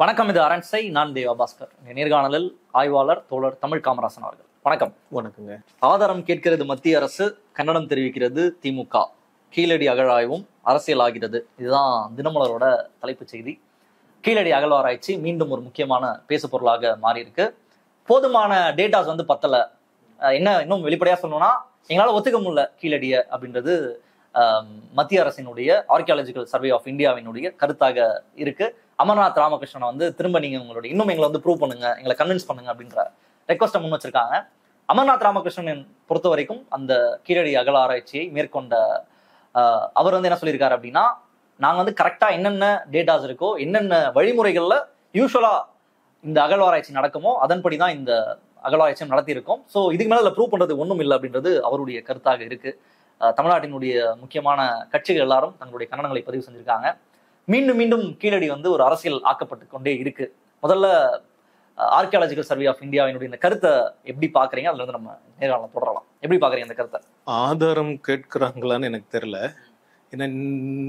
வணக்கம். இது அரண்சை. நான் தேவா பாஸ்கர். நேர்காணலில் ஆய்வாளர் தோழர் தமிழ் காமராசன் அவர்கள். வணக்கம். வணக்கங்க. ஆதாரம் கேட்கிறது மத்திய அரசு, கன்னடம் தெரிவிக்கிறது திமுக, கீழடி அகழாய்வும் அரசியல் ஆகிறது. இதுதான் தினமலரோட தலைப்புச் செய்தி. கீழடி அகழ்வாராய்ச்சி மீண்டும் ஒரு முக்கியமான பேசு பொருளாக மாறி இருக்கு. போதுமான டேட்டாஸ் பத்தல. என்ன இன்னும் வெளிப்படையா சொல்லணும்னா, எங்களால் ஒத்துக்க முடியல கீழடிய அப்படின்றது மத்திய அரசினுடைய ஆர்கியாலஜிக்கல் சர்வே ஆஃப் இந்தியாவினுடைய கருத்தாக இருக்கு. அமர்நாத் ராமகிருஷ்ணனை திரும்ப நீங்க உங்களுடைய இன்னும் எங்களை ப்ரூவ் பண்ணுங்க, எங்களை கன்வின்ஸ் பண்ணுங்க அப்படின்ற ரெக்வஸ்ட்டை முன் வச்சிருக்காங்க. அமர்நாத் ராமகிருஷ்ணன் பொறுத்த வரைக்கும் அந்த கீழடி அகழாராய்ச்சியை மேற்கொண்ட அவர் என்ன சொல்லியிருக்காரு அப்படின்னா, நாங்க கரெக்டா என்னென்ன டேட்டாஸ் இருக்கோ, என்னென்ன வழிமுறைகள்ல யூஸ்வலா இந்த அகழ்வாராய்ச்சி நடக்குமோ அதன்படிதான் இந்த அகழ்வாராய்ச்சியும் நடத்தியிருக்கோம். ஸோ இதுக்கு மேல ப்ரூவ் பண்றது ஒன்றும் இல்லை அப்படின்றது அவருடைய கருத்தாக இருக்கு. தமிழ்நாட்டினுடைய முக்கியமான கட்சிகள் எல்லாரும் தங்களுடைய கண்டனங்களை பதிவு செஞ்சிருக்காங்க. மீண்டும் மீண்டும் கீழடி ஒரு அரசியல் ஆக்கப்பட்டு கொண்டே இருக்கு. முதல்ல ஆர்கியாலஜிக்கல் சர்வே ஆஃப் இந்தியாவினுடைய இந்த கருத்தை எப்படி பாக்குறீங்க? அதுல நம்ம நேர்காணல தொடரலாம். எப்படி பாக்குறீங்க இந்த கருத்தை? ஆதாரம் கேட்கிறாங்களான்னு எனக்கு தெரியல. ஏன்னா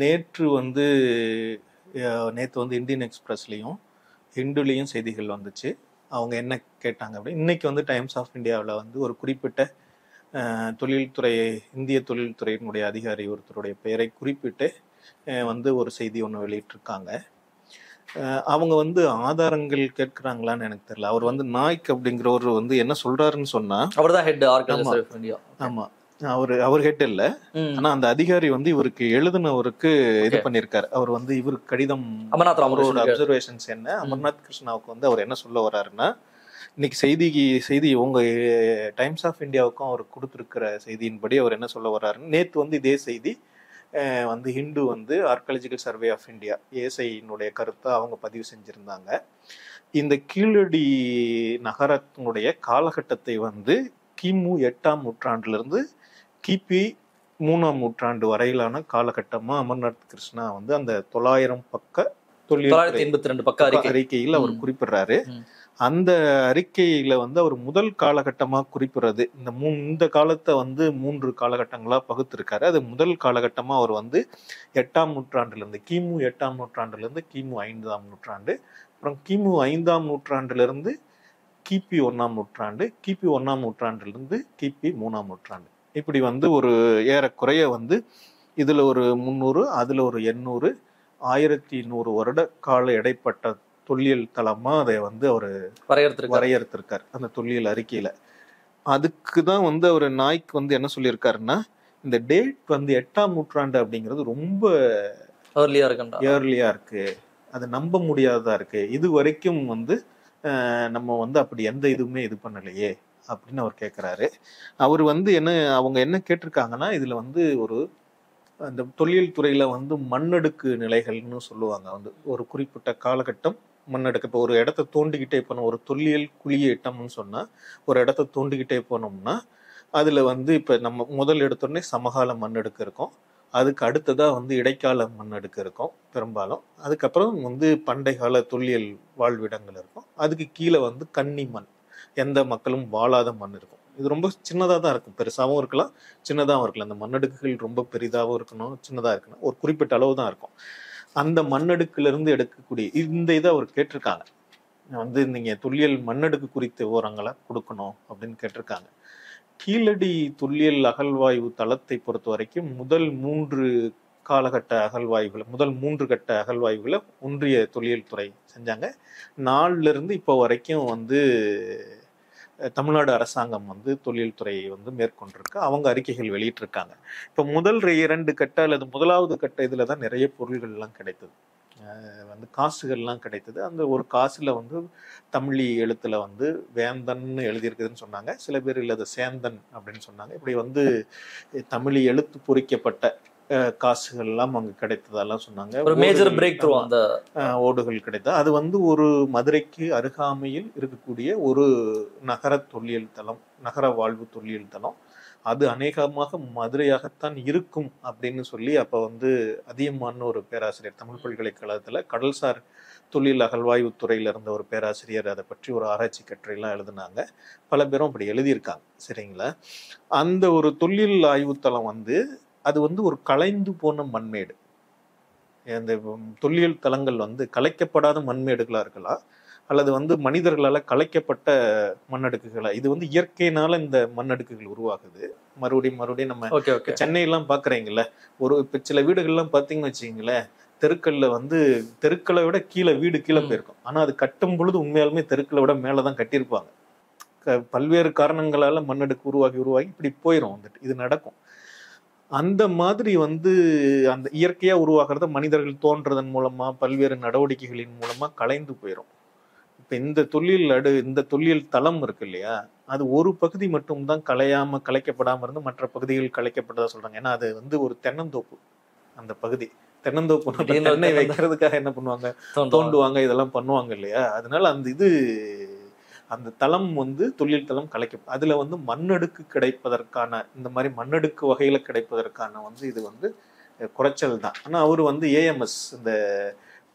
நேற்று இந்தியன் எக்ஸ்பிரஸ்லையும் ஹிந்துலையும் செய்திகள் வந்துச்சு. அவங்க என்ன கேட்டாங்க அப்படி, இன்னைக்கு டைம்ஸ் ஆஃப் இந்தியாவில் ஒரு குறிப்பிட்ட தொழில்துறை, இந்திய தொழில்துறையினுடைய அதிகாரி ஒருத்தருடைய பெயரை குறிப்பிட்டு ஒரு செய்தி ஒன்று வெளியிட்டிருக்காங்க. அவங்க ஆதாரங்கள் கேட்கிறாங்களான்னு எனக்கு தெரியல. அவர் நாய்க் அப்படிங்கிறவர் என்ன சொல்றாருன்னு சொன்னா, அவர்தான் head archaeological survey of India. ஆமா, அவர் ஹெட் இல்ல. ஆனா அந்த அதிகாரி இவருக்கு எழுதுனவருக்கு இது பண்ணிருக்காரு. அவர் இவருக்கு கடிதம், அவரோட அப்சர்வேஷன்ஸ் என்ன, அமர்நாத் கிருஷ்ணாவுக்கு அவர் என்ன சொல்ல வர்றாருன்னா, இன்னைக்கு செய்தி உங்க டைம்ஸ் ஆஃப் இந்தியாவுக்கும் அவர் கொடுத்துருக்கிற செய்தியின்படி அவர் என்ன சொல்ல வர்றாருன்னு, நேற்று இதே செய்தி Hindu archaeological survey of India ஏஎஸ்ஐனுடைய கருத்தை அவங்க பதிவு செஞ்சிருந்தாங்க. இந்த கீழடி நகரத்தினுடைய காலகட்டத்தை கிமு 8ஆம் நூற்றாண்டிலிருந்து கிபி 3ஆம் நூற்றாண்டு வரையிலான காலகட்டமா அமர்நாத் கிருஷ்ணா அந்த 900 பக்க 982 பக்க அறிக்கையில் அவர் குறிப்பிடுறாரு. அந்த அறிக்கையில அவர் முதல் காலகட்டமா குறிப்பிடுறது, இந்த காலத்தை 3 காலகட்டங்களா பகுத்திருக்காரு. அது முதல் காலகட்டமா அவர் 8ஆம் நூற்றாண்டிலிருந்து, கிமு 8ஆம் நூற்றாண்டிலிருந்து கிமு 5ஆம் நூற்றாண்டு, அப்புறம் கிமு 5ஆம் நூற்றாண்டிலிருந்து கிபி 1ஆம் நூற்றாண்டு, கிபி 1ஆம் நூற்றாண்டிலிருந்து கிபி 3ஆம் நூற்றாண்டு, இப்படி ஒரு ஏறக்குறைய இதுல ஒரு 300, அதுல ஒரு 800, 1100 வருட கால இடைப்பட்ட தொல்லியல் தளமா அதை அவரு வரையறுத்திருக்காரு அந்த தொல்லியல் அறிக்கையில. அதுக்குதான் அவர் நாய்க்கு என்ன சொல்லியிருக்காருன்னா, இந்த டேட் 8ஆம் நூற்றாண்டு அப்படிங்கிறது ரொம்ப ஏர்லியா இருக்கு, அது நம்ப முடியாததா இருக்கு, இது வரைக்கும் நம்ம அப்படி எந்த இதுவுமே இது பண்ணலையே அப்படின்னு அவர் கேட்கிறாரு. அவர் அவங்க என்ன கேட்டிருக்காங்கன்னா, இதுல ஒரு அந்த தொல்லியல் துறையில மண்ணடுக்கு நிலைகள்னு சொல்லுவாங்க. ஒரு குறிப்பிட்ட காலகட்டம் மண்ணடுக்கு, இப்போ ஒரு இடத்த தோண்டிக்கிட்டே போனோம், ஒரு தொல்லியல் குழியேட்டம்னு சொன்னா ஒரு இடத்த தோண்டிக்கிட்டே போனோம்னா அதுல இப்ப நம்ம முதல் எடுத்தோடனே சமகால மண்ணடுக்கு இருக்கும், அதுக்கு அடுத்ததா இடைக்கால மண்ணடுக்கு இருக்கும் பெரும்பாலும், அதுக்கப்புறம் பண்டை கால தொல்லியல் வாழ்விடங்கள் இருக்கும், அதுக்கு கீழே கன்னி மண், எந்த மக்களும் வாழாத மண் இருக்கும். இது ரொம்ப சின்னதாக தான் இருக்கும், பெருசாகவும் இருக்கலாம் சின்னதாகவும் இருக்கலாம். அந்த மண்ணடுக்குகள் ரொம்ப பெரிதாகவும் இருக்கணும் சின்னதாக இருக்கணும், ஒரு குறிப்பிட்ட அளவு தான் இருக்கும். அந்த மண்ணடுக்குல இருந்து எடுக்கக்கூடிய இந்த இதை அவர் கேட்டிருக்காங்க. நீங்க தொல்லியல் மண்ணடுக்கு குறித்த விவரங்களை கொடுக்கணும் அப்படின்னு கேட்டிருக்காங்க. கீழடி தொல்லியல் அகழ்வாய்வு தளத்தை பொறுத்த வரைக்கும் முதல் 3 காலகட்ட அகழ்வாய்வுகளை, முதல் 3 கட்ட அகழ்வாய்வுகளை ஒன்றிய தொல்லியல் துறை செஞ்சாங்க. 4ல இருந்து இப்போ வரைக்கும் தமிழ்நாடு அரசாங்கம் தொல்லியல் துறையை மேற்கொண்டிருக்கு. அவங்க அறிக்கைகள் வெளியிட்டிருக்காங்க. இப்போ முதல் 2 கட்ட அல்லது முதலாவது கட்ட இதுல தான் நிறைய பொருள்கள் எல்லாம் கிடைத்தது, காசுகள்லாம் கிடைத்தது. அந்த ஒரு காசுல தமிழி எழுத்துல வேந்தன்னு எழுதியிருக்குதுன்னு சொன்னாங்க, சில பேர் இல்ல சேந்தன் அப்படின்னு சொன்னாங்க. இப்படி தமிழி எழுத்து பொறிக்கப்பட்ட காசுகள் எல்லாம் அங்க கிடைத்ததெல்லாம் சொன்னாங்க. ஒரு மேஜர் பிரேக் த்ரூ அந்த ஓடுகள் கிடைத்தது. அது ஒரு மதுரைக்கு அருகாமையில் இருக்கக்கூடிய ஒரு நகர தொல்லியல் தளம், நகர வாழ்வு தொல்லியல் தளம். அது அநேகமாக மதுரையாகத்தான் இருக்கும் அப்படின்னு சொல்லி அப்ப அதியமான் ஒரு பேராசிரியர், தமிழ் பல்கலைக்கழகத்துல கடல்சார் தொல்லியல் அகழ்வாய்வு துறையில இருந்த ஒரு பேராசிரியர் அதை பற்றி ஒரு ஆராய்ச்சி கட்டுரையெல்லாம் எழுதினாங்க. பல பேரும் அப்படி எழுதியிருக்காங்க. சரிங்களா? அந்த ஒரு தொல்லியல் ஆய்வுத்தளம் அது ஒரு கலைந்து போன மண்மேடு. இந்த தொல்லியல் தலங்கள் வந்து கலைக்கப்படாத மண்மேடுகளா இருக்கலாம், அல்லது வந்து மனிதர்களால கலைக்கப்பட்ட மண்ணடுக்குகளா. இது வந்து இயற்கையினால இந்த மண்ணடுக்குகள் உருவாகுது. மறுபடியும் நம்ம சென்னையெல்லாம் பாக்குறீங்கல்ல, இப்ப சில வீடுகள்லாம் பாத்தீங்கன்னு வச்சுக்கீங்களேன், தெருக்கல்ல வந்து தெருக்களை விட வீடு கீழே போயிருக்கும். ஆனா அது கட்டும் பொழுது உண்மையாலுமே தெருக்களை விட மேலதான் கட்டியிருப்பாங்க. பல்வேறு காரணங்களால மண்ணடுக்கு உருவாகி இப்படி போயிடும். வந்துட்டு இது நடக்கும். அந்த மாதிரி வந்து அந்த இயற்கையா உருவாகிறத மனிதர்கள் தோன்றதன் மூலமா பல்வேறு நடவடிக்கைகளின் மூலமா கலைந்து போயிடும். இப்ப இந்த தொல்லியல் தளம் இருக்கு இல்லையா, அது ஒரு பகுதி மட்டும்தான் கலைக்கப்படாம இருந்து மற்ற பகுதிகள் கலைக்கப்பட்டதா சொல்றாங்க. ஏன்னா அது வந்து ஒரு தென்னந்தோப்பு. அந்த பகுதி தென்னந்தோப்பு தென்னை வைக்கிறதுக்காக என்ன பண்ணுவாங்க, தோண்டுவாங்க, இதெல்லாம் பண்ணுவாங்க இல்லையா. அதனால அந்த தளம் வந்து தொல்லியல் தளம் அதுல வந்து மண்ணடுக்கு கிடைப்பதற்கான, இந்த மாதிரி மண்ணடுக்கு வகையில கிடைப்பதற்கான வந்து இது வந்து குறைச்சல் தான். ஆனா அவரு வந்து ஏஎம்எஸ், இந்த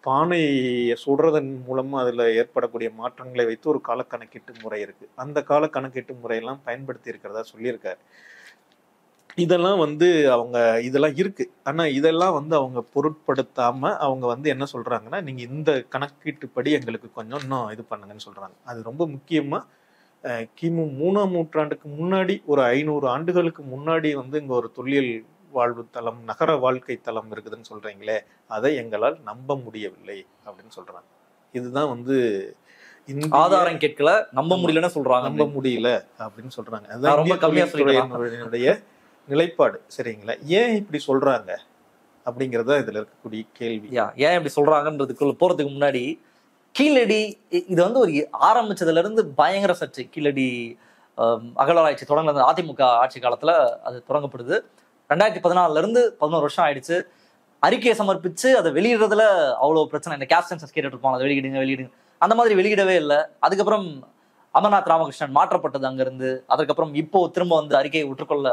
பானையை சுடுறதன் மூலமா அதுல ஏற்படக்கூடிய மாற்றங்களை வைத்து ஒரு கால கணக்கீட்டு முறை இருக்கு. அந்த கால கணக்கீட்டு முறையெல்லாம் பயன்படுத்தி இருக்கிறதா சொல்லியிருக்காரு. இதெல்லாம் வந்து இதெல்லாம் இருக்கு. ஆனா இதெல்லாம் வந்து அவங்க பொருட்படுத்தாம அவங்க வந்து என்ன சொல்றாங்கன்னா, நீங்க இந்த கணக்கீட்டுப்படி எங்களுக்கு கொஞ்சம் இன்னும் இது பண்ணுங்கன்னு சொல்றாங்க. அது ரொம்ப முக்கியமா கிமு 3ஆம் நூற்றாண்டுக்கு முன்னாடி, ஒரு 500 ஆண்டுகளுக்கு முன்னாடி வந்து இங்க ஒரு தொல்லியல் வாழ்வு தளம், நகர வாழ்க்கை தளம் இருக்குதுன்னு சொல்றீங்களே, அதை எங்களால் நம்ப முடியவில்லை அப்படின்னு சொல்றாங்க. இதுதான் வந்து ஆதாரம் கேட்கல, நம்ப முடியலன்னு சொல்றாங்க. நம்ப முடியல அப்படின்னு சொல்றாங்க. அதுதான் ரொம்ப கம்மியா நிலைப்பாடு. சரிங்களா? ஏன் இப்படி சொல்றாங்க அப்படிங்கறத இதுல இருக்கக்கூடிய கேள்வி. ஏன் இப்படி சொல்றாங்கன்றதுக்குள்ள போறதுக்கு முன்னாடி, கீழடி இது வந்து ஒரு ஆரம்பிச்சதுல இருந்து பயங்கர சர்ச்சை. கீழடி அகழ்வாராய்ச்சி தொடங்கினது அதிமுக ஆட்சி காலத்துல அது தொடங்கப்படுது. 2014 இருந்து 11 வருஷம் ஆயிடுச்சு. அறிக்கையை சமர்ப்பிச்சு அதை வெளியிடுறதுல அவ்வளவு பிரச்சனை. இந்த கேஸ்ட் சென்சஸ் கேட்டுட்டு இருப்பாங்க, அதை வெளியிடுங்க. அந்த மாதிரி வெளியிடவே இல்லை. அதுக்கப்புறம் அமர்நாத் ராமகிருஷ்ணன் மாற்றப்பட்டது அங்கிருந்து. அதுக்கப்புறம் இப்போ திரும்ப வந்து அறிக்கையை விட்டுக்கொள்ள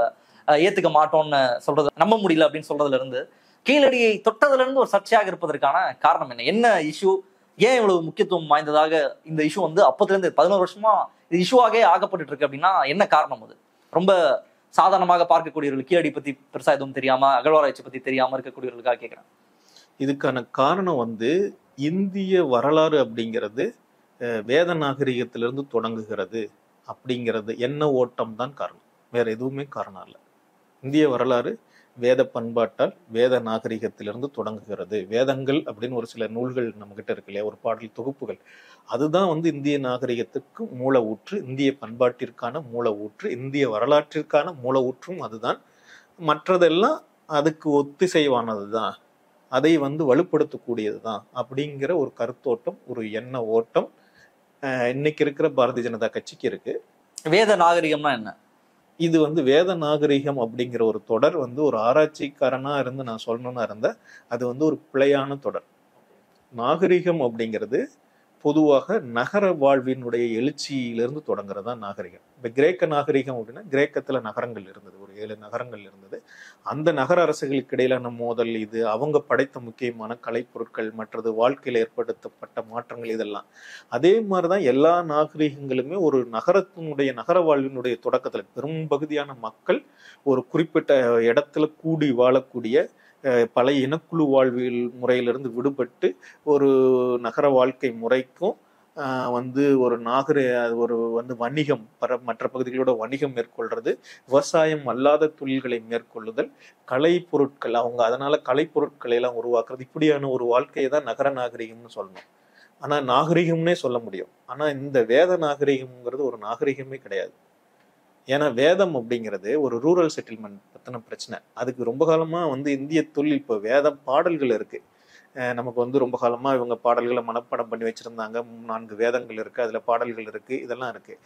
ஏத்துக்க மாட்டோம்னு சொல்றது, நம்ப முடியல அப்படின்னு சொல்றதுல இருந்து, கீழடியை தொட்டதுல இருந்து ஒரு சர்ச்சையாக இருப்பதற்கான காரணம் என்ன இஷ்யூ, ஏன் இவ்வளவு முக்கியத்துவம் வாய்ந்ததாக இந்த இஷ்யூ வந்து அப்பத்துல இருந்து 11 வருஷமா இது இஷ்யூவாகவே ஆகப்பட்டு இருக்கு அப்படின்னா என்ன காரணம்? அது ரொம்ப சாதாரணமாக பார்க்கக்கூடியவர்கள், கீழடி பத்தி பெருசா எதுவும் தெரியாம, அகழ்வாராய்ச்சி பத்தி தெரியாம இருக்கக்கூடியவர்களுக்காக கேட்கிறேன். இதுக்கான காரணம் வந்து இந்திய வரலாறு அப்படிங்கிறது வேத நாகரிகத்திலிருந்து தொடங்குகிறது அப்படிங்கிறது என்ன ஓட்டம் தான் காரணம், வேற எதுவுமே காரணம் இல்லை. இந்திய வரலாறு வேத பண்பாட்டால், வேத நாகரிகத்திலிருந்து தொடங்குகிறது. வேதங்கள் அப்படின்னு ஒரு சில நூல்கள் நம்ம கிட்ட இருக்கு இல்லையா, ஒரு பாடல் தொகுப்புகள், அதுதான் வந்து இந்திய நாகரிகத்துக்கு மூல ஊற்று, இந்திய பண்பாட்டிற்கான மூல ஊற்று, இந்திய வரலாற்றிற்கான மூல ஊற்றும் அதுதான். மற்றதெல்லாம் அதுக்கு ஒத்திசைவானது தான், அதை வந்து வலுப்படுத்தக்கூடியது தான் அப்படிங்கிற ஒரு கருத்தோட்டம், ஒரு எண்ண ஓட்டம் இன்னைக்கு இருக்கிற பாரதிய ஜனதா கட்சிக்கு இருக்கு. வேத நாகரிகம்னா என்ன? இது வந்து வேத நாகரிகம் அப்படிங்கிற ஒரு தொடர் வந்து ஒரு ஆராய்ச்சிக்காரனா இருந்து நான் சொல்லணும்னா இருந்த அது வந்து ஒரு பிழையான தொடர். நாகரிகம் அப்படிங்கிறது பொதுவாக நகர வாழ்வினுடைய எழுச்சியிலிருந்து தொடங்குறதா நாகரிகம். இப்ப கிரேக்க நாகரிகம் அப்படின்னா கிரேக்கத்துல நகரங்கள் இருந்தது, ஒரு 7 நகரங்கள் இருந்தது. அந்த நகர அரசுகளுக்கு இடையிலான மோதல், இது அவங்க படைத்த முக்கியமான கலைப்பொருட்கள், மற்றது வாழ்க்கையில் ஏற்படுத்தப்பட்ட மாற்றங்கள், இதெல்லாம். அதே மாதிரிதான் எல்லா நாகரிகங்களுமே ஒரு நகர வாழ்வினுடைய தொடக்கத்துல பெரும் பகுதியான மக்கள் ஒரு குறிப்பிட்ட இடத்துல கூடி வாழக்கூடிய பழைய இனக்குழு வாழ்வியல் முறையிலிருந்து விடுபட்டு ஒரு நகர வாழ்க்கை முறைக்கும் வந்து ஒரு வணிகம், மற்ற பகுதிகளோட வணிகம் மேற்கொள்றது, விவசாயம் அல்லாத தொழில்களை மேற்கொள்ளுதல், கலை பொருட்கள், அவங்க அதனால கலை பொருட்களை எல்லாம் உருவாக்குறது, இப்படியான ஒரு வாழ்க்கையை தான் நகர நாகரிகம்னு சொல்லணும். ஆனா நாகரிகம்னே சொல்ல முடியும். ஆனா இந்த வேத நாகரிகம்ங்கிறது ஒரு நாகரிகமே கிடையாது. ஏன்னா வேதம் அப்படிங்கிறது ஒரு ரூரல் செட்டில்மெண்ட் பத்தின பிரச்சனை. அதுக்கு ரொம்ப காலமா வந்து இந்திய தொழில், இப்போ வேத பாடல்கள் இருக்கு, நமக்கு வந்து ரொம்ப காலமா இவங்க பாடல்களை மனப்பாடம் பண்ணி வச்சிருந்தாங்க. 4 வேதங்கள் இருக்கு, அதுல பாடல்கள் இருக்கு, இதெல்லாம் இருக்கு.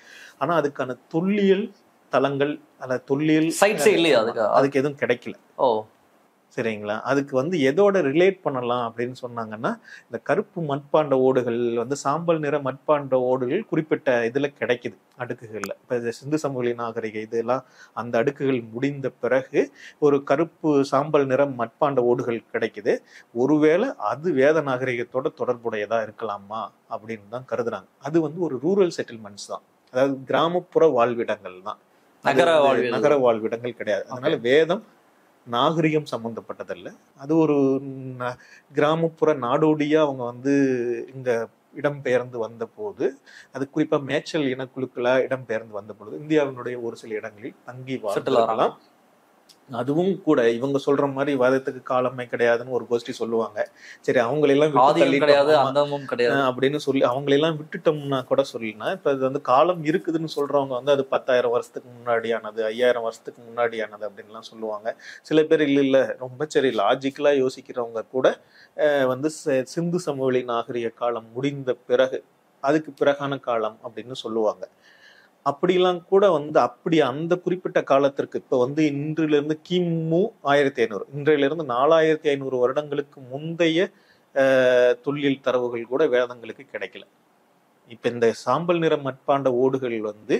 ஆனா அதுக்கான தொல்லியல் தலங்கள், அல்ல தொல்லியல் சைட்ஸே இல்லையா, அதுக்கு எதுவும் கிடைக்கல. சரிங்களா? அதுக்கு வந்து எதோட ரிலேட் பண்ணலாம் அப்படின்னு சொன்னாங்கன்னா, இந்த கருப்பு மட்பாண்ட ஓடுகள் வந்து சாம்பல் நிற மட்பாண்ட ஓடுகள் குறிப்பிட்ட இதுல கிடைக்குது, அடுக்குகள்ல. இப்ப சிந்து சமவெளி நாகரிக இதெல்லாம் அந்த அடுக்குகள் முடிந்த பிறகு ஒரு கருப்பு சாம்பல் நிற மட்பாண்ட ஓடுகள் கிடைக்குது. ஒருவேளை அது வேத நாகரிகத்தோட தொடர்புடையதா இருக்கலாமா அப்படின்னு தான் கருதுறாங்க. அது வந்து ஒரு ரூரல் செட்டில்மெண்ட்ஸ் தான், அதாவது கிராமப்புற வாழ்விடங்கள் தான், நகர வாழ்விடங்கள் கிடையாது. அதனால நாகரிகம் சம்பந்தப்பட்டதல்ல. அது ஒரு கிராமப்புற நாடோடியா அவங்க வந்து இங்க இடம்பெயர்ந்து வந்த போது, அது குறிப்பா மேய்ச்சல் இனக்குழுக்களா இடம்பெயர்ந்து வந்த பொழுது இந்தியாவினுடைய ஒரு சில இடங்களில் தங்கி வாழ்ந்திருக்கலாம். அதுவும் கூட இவங்க சொல்ற மாதிரி வாதத்துக்கு காலமே கிடையாதுன்னு ஒரு கோஷ்டி சொல்லுவாங்க. சரி, அவங்களெல்லாம் ஆதியும் கிடையாது, அந்தமும் கிடையாது அப்படின்னு சொல்லி அவங்களெல்லாம் விட்டுட்டோம்னா கூட சொல்லலாம். இப்ப அது வந்து காலம் இருக்குதுன்னு சொல்றவங்க வந்து அது 10,000 வருஷத்துக்கு முன்னாடியானது, 5,000 வருஷத்துக்கு முன்னாடியானது அப்படின்லாம் சொல்லுவாங்க. சில பேர் இல்ல ரொம்ப சரி லாஜிக்கலா யோசிக்கிறவங்க கூட வந்து சிந்து சமவெளி நாகரிக காலம் முடிந்த பிறகு அதுக்கு பிறகான காலம் அப்படின்னு சொல்லுவாங்க. அப்படிலாம் கூட வந்து அப்படி அந்த குறிப்பிட்ட காலத்திற்கு இப்ப வந்து இன்றிலிருந்து கிமு 1500 இன்றையிலிருந்து 4500 வருடங்களுக்கு முந்தைய தொல்லியல் தரவுகள் கூட வேதங்களுக்கு கிடைக்கல. இப்ப இந்த சாம்பல் நிற மட்பாண்ட ஓடுகள் வந்து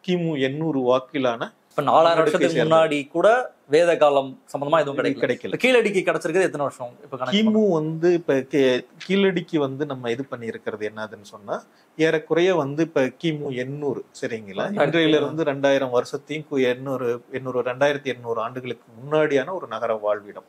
கிமு 800 வாக்கிலான இப்ப 4000 வருஷத்துக்கு முன்னாடி கூட வேத காலம் சம்பந்தமா எதுவும் கிடைக்கல. கீழடிக்கு கிடைச்சிருக்கிறது எத்தனை வருஷம்? இப்ப கிமு வந்து இப்ப கீழடிக்கு வந்து நம்ம இது பண்ணி இருக்கிறது என்னதுன்னு சொன்னா ஏறக்குறைய வந்து இப்ப கிமு 800 சரிங்களா, இன்றையில இருந்து 2000 வருஷத்தையும் 2800 ஆண்டுகளுக்கு முன்னாடியான ஒரு நகர வாழ்விடம்.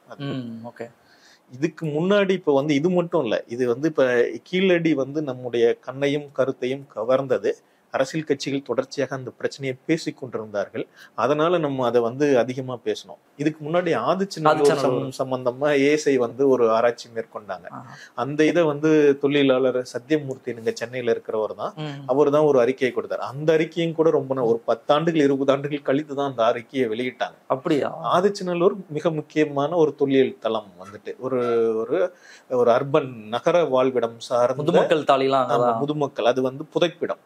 இதுக்கு முன்னாடி இப்ப வந்து இது மட்டும் இல்ல, இது வந்து இப்ப கீழடி வந்து நம்முடைய கண்ணையும் கருத்தையும் கவர்ந்தது. அரசியல் கட்சிகள் தொடர்ச்சியாக அந்த பிரச்சனையை பேசிக் கொண்டிருந்தார்கள். அதனால நம்ம அதை வந்து அதிகமா பேசணும். இதுக்கு முன்னாடி ஆதிச்சநல்லூர் சம்பந்தமா ஏஎஸ்ஐ வந்து ஒரு ஆராய்ச்சி மேற்கொண்டாங்க. அந்த இதை வந்து தொழிலாளர் சத்தியமூர்த்தி இங்க சென்னையில இருக்கிறவர் தான், அவர் தான் ஒரு அறிக்கையை கொடுத்தார். அந்த அறிக்கையும் கூட ரொம்ப ஒரு 10 ஆண்டுகள் 20 ஆண்டுகள் கழித்துதான் அந்த அறிக்கையை வெளியிட்டாங்க. அப்படியா? ஆதிச்சநல்லூர் மிக முக்கியமான ஒரு தொல்லியல் தளம் வந்துட்டு ஒரு ஒரு அர்பன் நகர வாழ்விடம் சார்ந்த முதுமக்கள் தாளிலாம் முதுமக்கள், அது வந்து புதைப்பிடம்,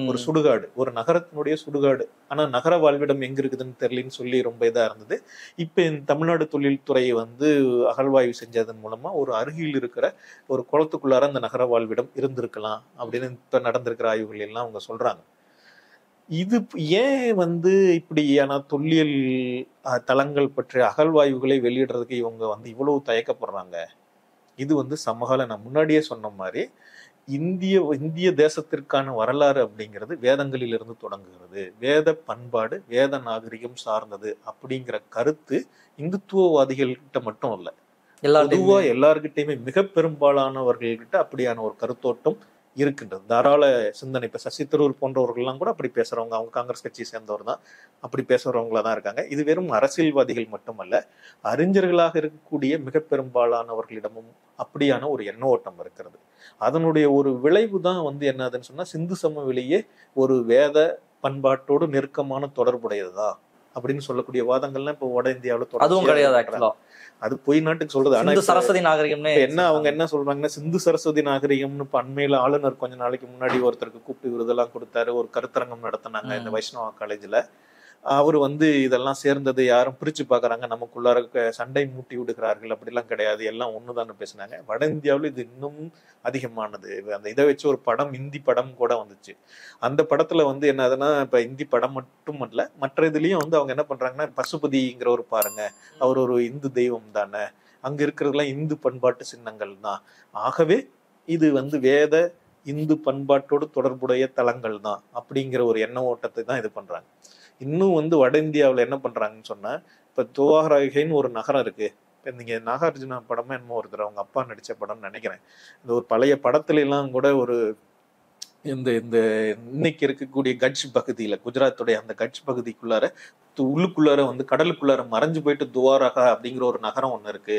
ஒரு சுடுகாடு, ஒரு நகரத்தினுடைய சுடுகாடு. ஆனா நகர வாழ்விடம் எங்க இருக்குதுன்னு தெரியலன்னு சொல்லி ரொம்ப இதா இருந்தது. இப்ப இந்த தமிழ்நாடு தொழில்துறை வந்து அகழ்வாய்வு செஞ்சதன் மூலமா ஒரு அருகில் இருக்கிற ஒரு குளத்துக்குள்ளார அந்த நகர வாழ்விடம் இருந்திருக்கலாம் அப்படின்னு இப்ப நடந்திருக்கிற ஆய்வுகள் எல்லாம் அவங்க சொல்றாங்க. இது ஏன் வந்து இப்படியான தொல்லியல் தளங்கள் பற்றிய அகழ்வாய்வுகளை வெளியிடுறதுக்கு இவங்க வந்து இவ்வளவு தயக்கப்படுறாங்க? இது வந்து சமகால நான் முன்னாடியே சொன்ன மாதிரி இந்திய தேசத்திற்கான வரலாறு அப்படிங்கிறது வேதங்களில் இருந்து தொடங்குகிறது. வேத பண்பாடு வேத நாகரிகம் சார்ந்தது அப்படிங்கிற கருத்து இந்துத்துவவாதிகள்கிட்ட மட்டும் இல்ல, பொதுவா எல்லார்கிட்டையுமே மிக பெரும்பாலானவர்கள்கிட்ட அப்படியான ஒரு கருத்தோட்டம் இருக்கின்றது. தாராள சிந்தனை. இப்ப சசி தரூர் போன்றவர்கள்லாம் கூட அப்படி பேசுறவங்க, அவங்க காங்கிரஸ் கட்சியை சேர்ந்தவர் தான், அப்படி பேசுறவங்களா தான் இருக்காங்க. இது வெறும் அரசியல்வாதிகள் மட்டுமல்ல, அறிஞர்களாக இருக்கக்கூடிய மிக பெரும்பாலானவர்களிடமும் அப்படியான ஒரு எண்ண ஓட்டம் இருக்கிறது. அதனுடைய ஒரு விளைவு தான் வந்து என்னதுன்னு சொன்னா சிந்து சமவெளியே ஒரு வேத பண்பாட்டோடு நெருக்கமான தொடர்புடையதா அப்படின்னு சொல்லக்கூடிய வாதங்கள்லாம் இப்ப வட இந்தியாவில அதுவும் கிடையாது. அது பொய் நாட்டுக்கு சொல்றது. ஆனா சரஸ்வதி நாகரிகம் என்ன அவங்க என்ன சொல்றாங்கன்னா, சிந்து சரஸ்வதி நாகரிகம்னு அண்மையில ஆளுநர் கொஞ்ச நாளைக்கு முன்னாடி ஒருத்தருக்கு கூப்பிட்டு விருதெல்லாம் கொடுத்தாரு, ஒரு கருத்தரங்கம் நடத்தினாங்க இந்த வைஷ்ணவா காலேஜ்ல. அவரு வந்து இதெல்லாம் சேர்ந்தது யாரும் பிரிச்சு பாக்குறாங்க, நமக்குள்ளார சண்டை மூட்டி விடுகிறார்கள், அப்படிலாம் கிடையாது, எல்லாம் ஒண்ணுதான்னு பேசினாங்க. வட இந்தியாவில் இது இன்னும் அதிகமானது. அந்த இதை வச்சு ஒரு படம், இந்தி படம் கூட வந்துச்சு. அந்த படத்துல வந்து என்னதுன்னா, இப்ப இந்தி படம் மட்டும் அல்ல, மற்ற இதுலயும் வந்து அவங்க என்ன பண்றாங்கன்னா, பசுபதிங்கிறவர் பாருங்க, அவர் ஒரு இந்து தெய்வம் தானே, அங்க இருக்கிறதுலாம் இந்து பண்பாட்டு சின்னங்கள் தான், ஆகவே இது வந்து வேத இந்து பண்பாட்டோடு தொடர்புடைய தலங்கள் தான் அப்படிங்கிற ஒரு எண்ண ஓட்டத்தை தான் இது பண்றாங்க. இன்னும் வந்து வட இந்தியாவில் என்ன பண்றாங்கன்னு சொன்னா, இப்ப துவாராகைன்னு ஒரு நகரம் இருக்கு. இப்ப நீங்க நாகார்ஜுனா படமா என்னமோ ஒருத்தர் அவங்க அப்பா நடிச்ச படம்னு நினைக்கிறேன். இந்த ஒரு பழைய படத்துல எல்லாம் கூட ஒரு இந்த இந்த இன்னைக்கு இருக்கக்கூடிய கட்ச் பகுதியில, குஜராத்துடைய அந்த கட்ச் பகுதிக்குள்ளார உள்ளுக்குள்ளார வந்து கடலுக்குள்ளார மறைஞ்சு போயிட்டு துவாரகா அப்படிங்கிற ஒரு நகரம் ஒண்ணு இருக்கு.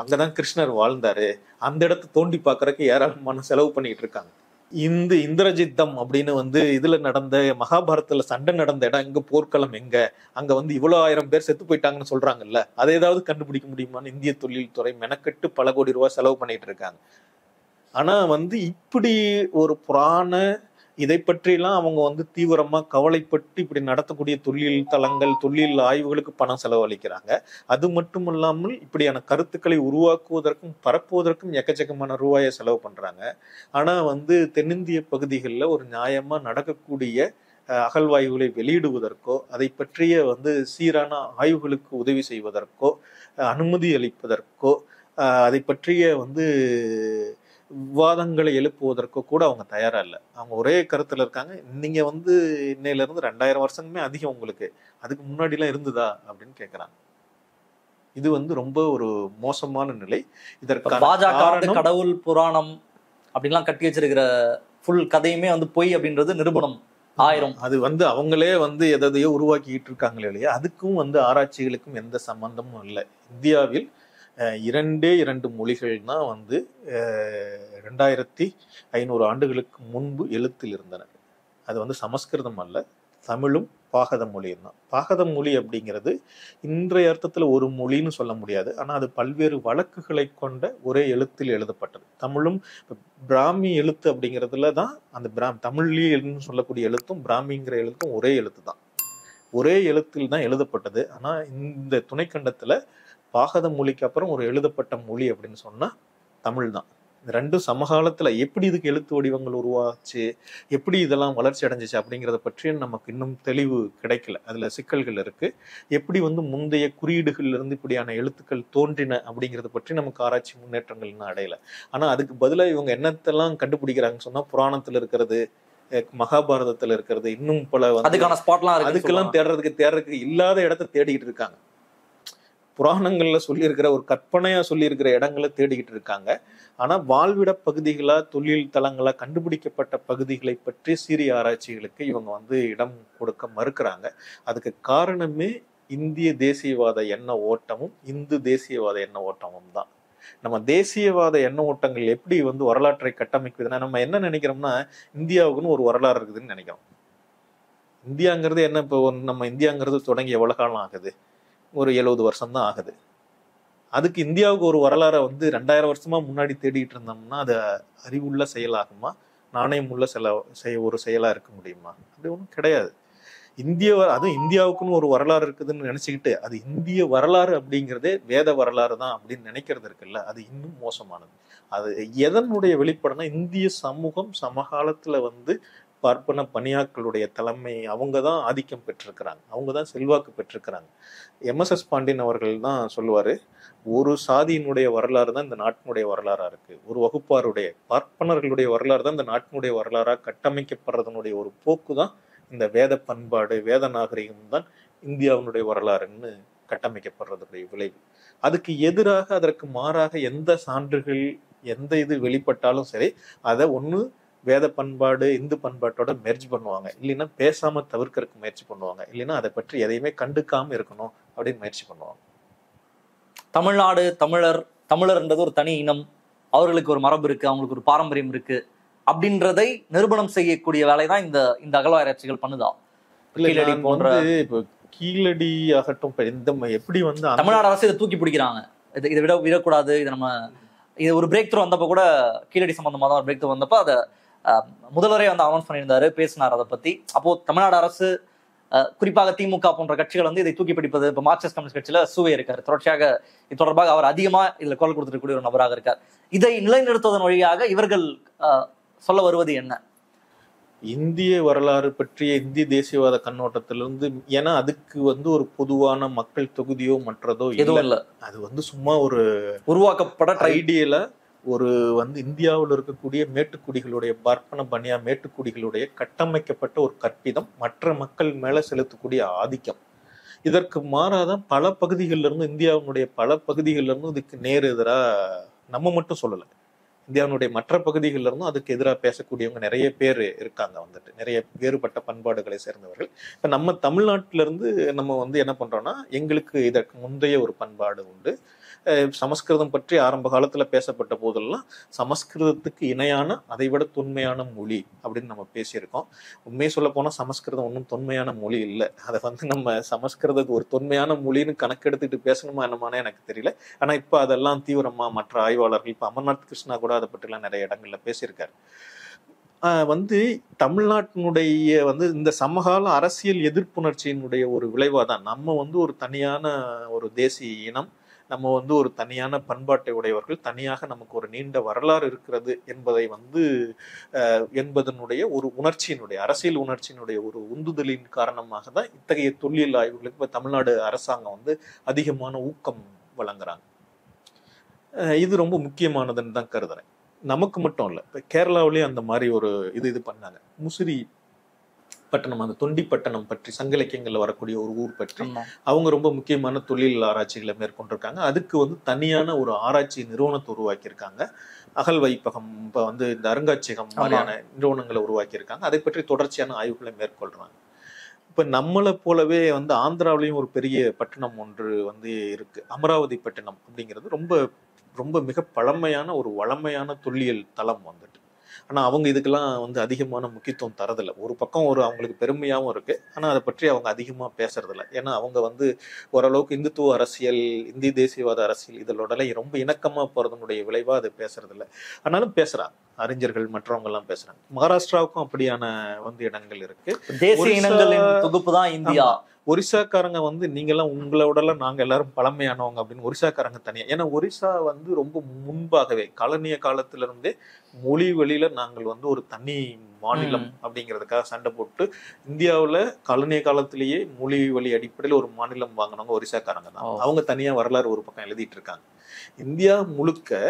அங்கதான் கிருஷ்ணர் வாழ்ந்தாரு. அந்த இடத்தை தோண்டி பாக்குறதுக்கு ஏராளமான செலவு பண்ணிட்டு இருக்காங்க. இந்த இந்திரஜித்தம் அப்படின்னு வந்து இதுல நடந்த மகாபாரதத்துல சண்டை நடந்த இடம் எங்க, போர்க்களம் எங்க, அங்க வந்து இவ்வளவு 1000 பேர் செத்து போயிட்டாங்கன்னு சொல்றாங்கல்ல, அதை ஏதாவது கண்டுபிடிக்க முடியுமான்னு இந்திய தொழில்துறை மெனக்கெட்டு பல கோடி ரூபாய் செலவு பண்ணிட்டு இருக்காங்க. ஆனா வந்து இப்படி ஒரு புராண இதை பற்றிலாம் அவங்க வந்து தீவிரமா கவலைப்பட்டு இப்படி நடத்தக்கூடிய தொல்லியல் தலங்கள், தொல்லியல் ஆய்வுகளுக்கு பணம் செலவழிக்கிறாங்க. அது மட்டும் இல்லாமல் இப்படியான கருத்துக்களை உருவாக்குவதற்கும் பரப்புவதற்கும் எக்கச்சக்கமான ரூபாயை செலவு பண்றாங்க. ஆனா வந்து தென்னிந்திய பகுதிகளில் ஒரு நியாயமா நடக்கக்கூடிய அகழ்வாய்வுகளை வெளியிடுவதற்கோ, அதை பற்றிய வந்து சீரான ஆய்வுகளுக்கு உதவி செய்வதற்கோ, அனுமதி அளிப்பதற்கோ, அதை பற்றிய வந்து விவாதங்களை எழுப்புவதற்கோ கூட அவங்க தயாரா இல்லை. அவங்க ஒரே கருத்துல இருக்காங்க, நீங்க வந்து இன்னையில இருந்து 2000 வருஷமே அதிகம் உங்களுக்கு, அதுக்கு முன்னாடி எல்லாம் இருந்ததா அப்படின்னு கேட்கறாங்க. இது வந்து ரொம்ப ஒரு மோசமான நிலை. இதற்கான பாஜக காரணம் கடவுள் புராணம் அப்படின்லாம் கட்டி வச்சிருக்கிற ஃபுல் கதையுமே வந்து பொய் அப்படின்றது நிரூபணம் ஆயிரும். அது வந்து அவங்களே வந்து எதையோ உருவாக்கிட்டு இருக்காங்களே இல்லையா, அதுக்கும் வந்து ஆராய்ச்சிகளுக்கும் எந்த சம்பந்தமும் இல்லை. இந்தியாவில் 2 மொழிகள் தான் வந்து 2500 ஆண்டுகளுக்கு முன்பு எழுத்தில் இருந்தன. அது வந்து சமஸ்கிருதம் அல்ல, தமிழும் பாகத மொழியும் தான். பாகத மொழி அப்படிங்கிறது இன்றைய அர்த்தத்துல ஒரு மொழின்னு சொல்ல முடியாது, ஆனா அது பல்வேறு வழக்குகளை கொண்ட ஒரே எழுத்தில் எழுதப்பட்டது. தமிழும் பிராமி எழுத்து அப்படிங்கிறதுல தான் அந்த தமிழ்லன்னு சொல்லக்கூடிய எழுத்தும் பிராமிங்கிற எழுத்தும் ஒரே எழுத்து தான், ஒரே எழுத்தில் தான் எழுதப்பட்டது. ஆனா இந்த துணைக்கண்டத்துல பாகத மொழிக்கு அப்புறம் ஒரு எழுதப்பட்ட மொழி அப்படின்னு சொன்னா தமிழ் தான். இந்த ரெண்டும் சமகாலத்துல எப்படி இதுக்கு எழுத்து வடிவங்கள் உருவாச்சு, எப்படி இதெல்லாம் வளர்ச்சி அடைஞ்சிச்சு அப்படிங்கிறத பற்றி நமக்கு இன்னும் தெளிவு கிடைக்கல. அதுல சிக்கல்கள் இருக்கு. எப்படி வந்து முந்தைய குறியீடுகள்ல இருந்து இப்படியான எழுத்துக்கள் தோன்றின அப்படிங்கிறத பற்றி நமக்கு ஆராய்ச்சி முன்னேற்றங்கள் இன்னும் அடையல. ஆனா அதுக்கு பதிலா இவங்க என்னத்தெல்லாம் கண்டுபிடிக்கிறாங்கன்னு சொன்னா, புராணத்துல இருக்கிறது, மகாபாரதத்துல இருக்கிறது, இன்னும் பல அதுக்கான ஸ்பாட்லாம் அதுக்கெல்லாம் தேடுறதுக்கு இல்லாத இடத்த தேடிக்கிட்டு இருக்காங்க. புராணங்கள்ல சொல்லியிருக்கிற ஒரு கற்பனையா சொல்லியிருக்கிற இடங்களை தேடிக்கிட்டு இருக்காங்க. ஆனா வாழ்விட பகுதிகளா, தொழில் தளங்களா கண்டுபிடிக்கப்பட்ட பகுதிகளை பற்றி சீரிய ஆராய்ச்சிகளுக்கு இவங்க வந்து இடம் கொடுக்க மறுக்கிறாங்க. அதுக்கு காரணமே இந்திய தேசியவாத எண்ண ஓட்டமும் இந்து தேசியவாத எண்ண ஓட்டமும் தான். நம்ம தேசியவாத எண்ண ஓட்டங்கள் எப்படி வந்து வரலாற்றை கட்டமைக்குதுன்னா, நம்ம என்ன நினைக்கிறோம்னா, இந்தியாவுக்குன்னு ஒரு வரலாறு இருக்குதுன்னு நினைக்கிறோம். இந்தியாங்கிறது என்ன, இப்போ நம்ம இந்தியாங்கிறது தொடங்கி எவ்வளவு காலம் ஆகுது? ஒரு 70 வருஷம் தான் ஆகுது. அதுக்கு இந்தியாவுக்கு ஒரு வரலாறை வந்து 2000 வருஷமா முன்னாடி தேடிட்டு இருந்தோம்னா அது அறிவுள்ள செயலாகுமா, நாணயம் உள்ள ஒரு செயலா இருக்க முடியுமா? அப்படி ஒன்றும் கிடையாது. அதுவும் இந்தியாவுக்குன்னு ஒரு வரலாறு இருக்குதுன்னு நினைச்சுக்கிட்டு அது இந்திய வரலாறு அப்படிங்கிறதே வேத வரலாறு தான் அப்படின்னு நினைக்கிறது இருக்குல்ல, அது இன்னும் மோசமானது. அது எதனுடைய வெளிப்பாடுனா, இந்திய சமூகம் சமகாலத்துல வந்து பார்ப்பன பணியாக்களுடைய தலைமை அவங்க தான் ஆதிக்கம் பெற்றிருக்கிறாங்க, அவங்க தான் செல்வாக்கு பெற்றிருக்கிறாங்க. MSS பாண்டியன் அவர்கள் தான் சொல்லுவாரு, ஒரு சாதியினுடைய வரலாறு தான் இந்த நாட்டினுடைய வரலாறா இருக்கு, ஒரு வகுப்பாருடைய பார்ப்பனர்களுடைய வரலாறு தான் இந்த நாட்டினுடைய வரலாறா கட்டமைக்கப்படுறதனுடைய ஒரு போக்கு தான் இந்த வேத பண்பாடு, வேத நாகரிகம் தான் இந்தியாவினுடைய வரலாறுன்னு கட்டமைக்கப்படுறதுடைய விளைவு. அதுக்கு எதிராக, அதற்கு மாறாக எந்த சான்றுகள், எந்த இது வெளிப்பட்டாலும் சரி, அதை ஒண்ணு வேத பண்பாடு இந்து பண்பாட்டோட மெர்ஜ் பண்ணுவாங்க, இல்லைன்னா பேசாம தவிர்க்கறதுக்கு முயற்சி பண்ணுவாங்க, இல்லைன்னா அதை பற்றி எதையுமே கண்டுக்காம இருக்கணும் அப்படின்னு முயற்சி பண்ணுவாங்க. தமிழ்நாடு, தமிழர்ன்றது ஒரு தனி இனம், அவர்களுக்கு ஒரு மரபு இருக்கு, அவங்களுக்கு ஒரு பாரம்பரியம் இருக்கு அப்படின்றதை நிரூபணம் செய்யக்கூடிய வேலை தான் இந்த அகழ்வாராய்ச்சிகள் பண்ணுதா? கீழடி போன்ற இப்போ கீழடி ஆகட்டும், இந்த எப்படி வந்து தமிழ்நாடு அரசு இதை தூக்கி பிடிக்கிறாங்க, இதை விடக்கூடாது, இதை நம்ம இது ஒரு பிரேக் த்ரூ வந்தப்போ கூட கீழடி சம்பந்தமா தான் ஒரு பிரேக் த்ரூ வந்தப்போ அதை முதல்வரே வந்து அனௌன்ஸ் பண்ணியிருந்தாரு, பேசினார் அதை பத்தி. அப்போ தமிழ்நாடு அரசு, குறிப்பாக திமுக போன்ற கட்சிகள் வந்து இதை தூக்கி பிடிப்பது, இப்போ மார்க்சிஸ்ட் கம்யூனிஸ்ட் கட்சியில சூவே இருக்காரு, தொடர்ச்சியாக இது தொடர்பாக அவர் அதிகமா இதுல குரல் கொடுத்துருக்கக்கூடிய ஒரு நபராக இருக்கார். இதை நிலைநிறுத்துவதன் வழியாக இவர்கள் சொல்ல வருவது என்ன? இந்திய வரலாறு பற்றிய இந்திய தேசியவாத கண்ணோட்டத்திலிருந்து, ஏன்னா அதுக்கு வந்து ஒரு பொதுவான மக்கள் தொகுதியோ மற்றதோ எதுவும் இல்லை, அது வந்து சும்மா ஒரு உருவாக்கப்பட ஐடியலா ஒரு வந்து இந்தியாவில் இருக்கக்கூடிய மேட்டுக்குடிகளுடைய பார்ப்பன பனியா மேட்டுக்குடிகளுடைய கட்டமைக்கப்பட்ட ஒரு கற்பிதம், மற்ற மக்கள் மேல செலுத்தக்கூடிய ஆதிக்கம். இதற்கு மாறாதான் பல பகுதிகளில் இருந்து, இந்தியாவினுடைய பல பகுதிகளில் இருந்தும் இதுக்கு நேர் எதிரா, நம்ம மட்டும் சொல்லலை, இந்தியாவினுடைய மற்ற பகுதிகளில் இருந்தும் அதுக்கு எதிராக பேசக்கூடியவங்க நிறைய பேர் இருக்காங்க. வந்துட்டு நிறைய வேறுபட்ட பண்பாடுகளை சேர்ந்தவர்கள். இப்ப நம்ம தமிழ்நாட்டில இருந்து நம்ம வந்து என்ன பண்றோம்னா, எங்களுக்கு இதற்கு முந்தைய ஒரு பண்பாடு உண்டு. சமஸ்கிருதம் பற்றி ஆரம்ப காலத்துல பேசப்பட்ட போதெல்லாம் சமஸ்கிருதத்துக்கு இணையான, அதை விட தொன்மையான மொழி அப்படின்னு நம்ம பேசியிருக்கோம். உண்மையை சொல்ல போனா சமஸ்கிருதம் ஒன்றும் தொன்மையான மொழி இல்லை. அதை வந்து நம்ம சமஸ்கிருதம் ஒரு தொன்மையான மொழின்னு கணக்கெடுத்துட்டு பேசணுமா என்னமானே எனக்கு தெரியல. ஆனா இப்ப அதெல்லாம் தீவிரமா மற்ற ஆய்வாளர்கள், இப்ப அமர்நாத் கிருஷ்ணா கூட அதை பற்றிலாம் நிறைய இடங்கள்ல பேசியிருக்காரு. வந்து தமிழ்நாட்டினுடைய வந்து இந்த சமகால அரசியல் எதிர்ப்புணர்ச்சியினுடைய ஒரு விளைவாதான் நம்ம வந்து ஒரு தனியான ஒரு தேசிய இனம், நம்ம வந்து ஒரு தனியான பண்பாட்டை உடையவர்கள், தனியாக நமக்கு ஒரு நீண்ட வரலாறு இருக்கிறது என்பதை வந்து என்பதனுடைய ஒரு உணர்ச்சியினுடைய, அரசியல் உணர்ச்சியினுடைய ஒரு உந்துதலின் காரணமாக தான் இத்தகைய தொல்லியல் ஆய்வுகளுக்கு இப்ப தமிழ்நாடு அரசாங்கம் வந்து அதிகமான ஊக்கம் வழங்குறாங்க. இது ரொம்ப முக்கியமானதுன்னு தான் கருதுறேன். நமக்கு மட்டும் இல்லை, இப்போ கேரளாவிலேயே அந்த மாதிரி ஒரு இது பண்ணாங்க. முசிறி பட்டணம், அந்த தொண்டிப்பட்டணம் பற்றி சங்க இலக்கியங்கள்ல வரக்கூடிய ஒரு ஊர் பற்றி ஆமா. அவங்க ரொம்ப முக்கியமான தொழில் ஆராய்ச்சிகளை மேற்கொண்டிருக்காங்க. அதுக்கு வந்து தனியான ஒரு ஆராய்ச்சி நிறுவனத்தை உருவாக்கியிருக்காங்க. அகல் வைப்பகம், இப்ப வந்து இந்த அருங்காட்சியகம் மாதிரியான நிறுவனங்களை உருவாக்கியிருக்காங்க. அதை பற்றி தொடர்ச்சியான ஆய்வுகளை மேற்கொள்றாங்க. இப்ப நம்மளை போலவே வந்து ஆந்திராவிலையும் ஒரு பெரிய பட்டணம் ஒன்று வந்து இருக்கு. அமராவதி பட்டணம் அப்படிங்கிறது ரொம்ப ரொம்ப மிக பழமையான ஒரு வளமையான தொல்லியல் தலம் வந்துட்டு. ஆனா அவங்க இதுக்கெல்லாம் வந்து அதிகமான முக்கியத்துவம் தரதில்லை. ஒரு பக்கம் ஒரு அவங்களுக்கு பெருமையாவும் இருக்கு, ஆனா அதை பற்றி அவங்க அதிகமா பேசுறதில்ல. ஏன்னா அவங்க வந்து ஓரளவுக்கு இந்துத்துவ அரசியல், இந்திய தேசியவாத அரசியல் இதோட ரொம்ப இணக்கமா போறதனுடைய விளைவா அது பேசுறதில்ல. ஆனாலும் பேசுறாங்க, அறிஞர்கள் மற்றவங்க எல்லாம் பேசுறாங்க. மகாராஷ்டிராவுக்கும் அப்படியான வந்து இடங்கள் இருக்கு. தேசிய இனங்களின் தொகுப்பு தான் இந்தியா. ஒரிசாக்காரங்க வந்து நீங்கெல்லாம் உங்களோடலாம் நாங்க எல்லாரும் பழமையானவங்க அப்படின்னு ஒரிசாக்காரங்க தனியா. ஏன்னா ஒரிசா வந்து ரொம்ப முன்பாகவே காலனிய காலத்துல இருந்தே மொழி வழியில நாங்கள் வந்து ஒரு தனி மாநிலம் அப்படிங்கிறதுக்காக சண்டை போட்டு இந்தியாவுல காலனிய காலத்திலேயே மொழி வழி அடிப்படையில் ஒரு மாநிலம் வாங்கினவங்க ஒரிசாக்காரங்க தான். அவங்க தனியா வரலாறு ஒரு பக்கம் எழுதிட்டு இருக்காங்க. இந்தியா முழுக்க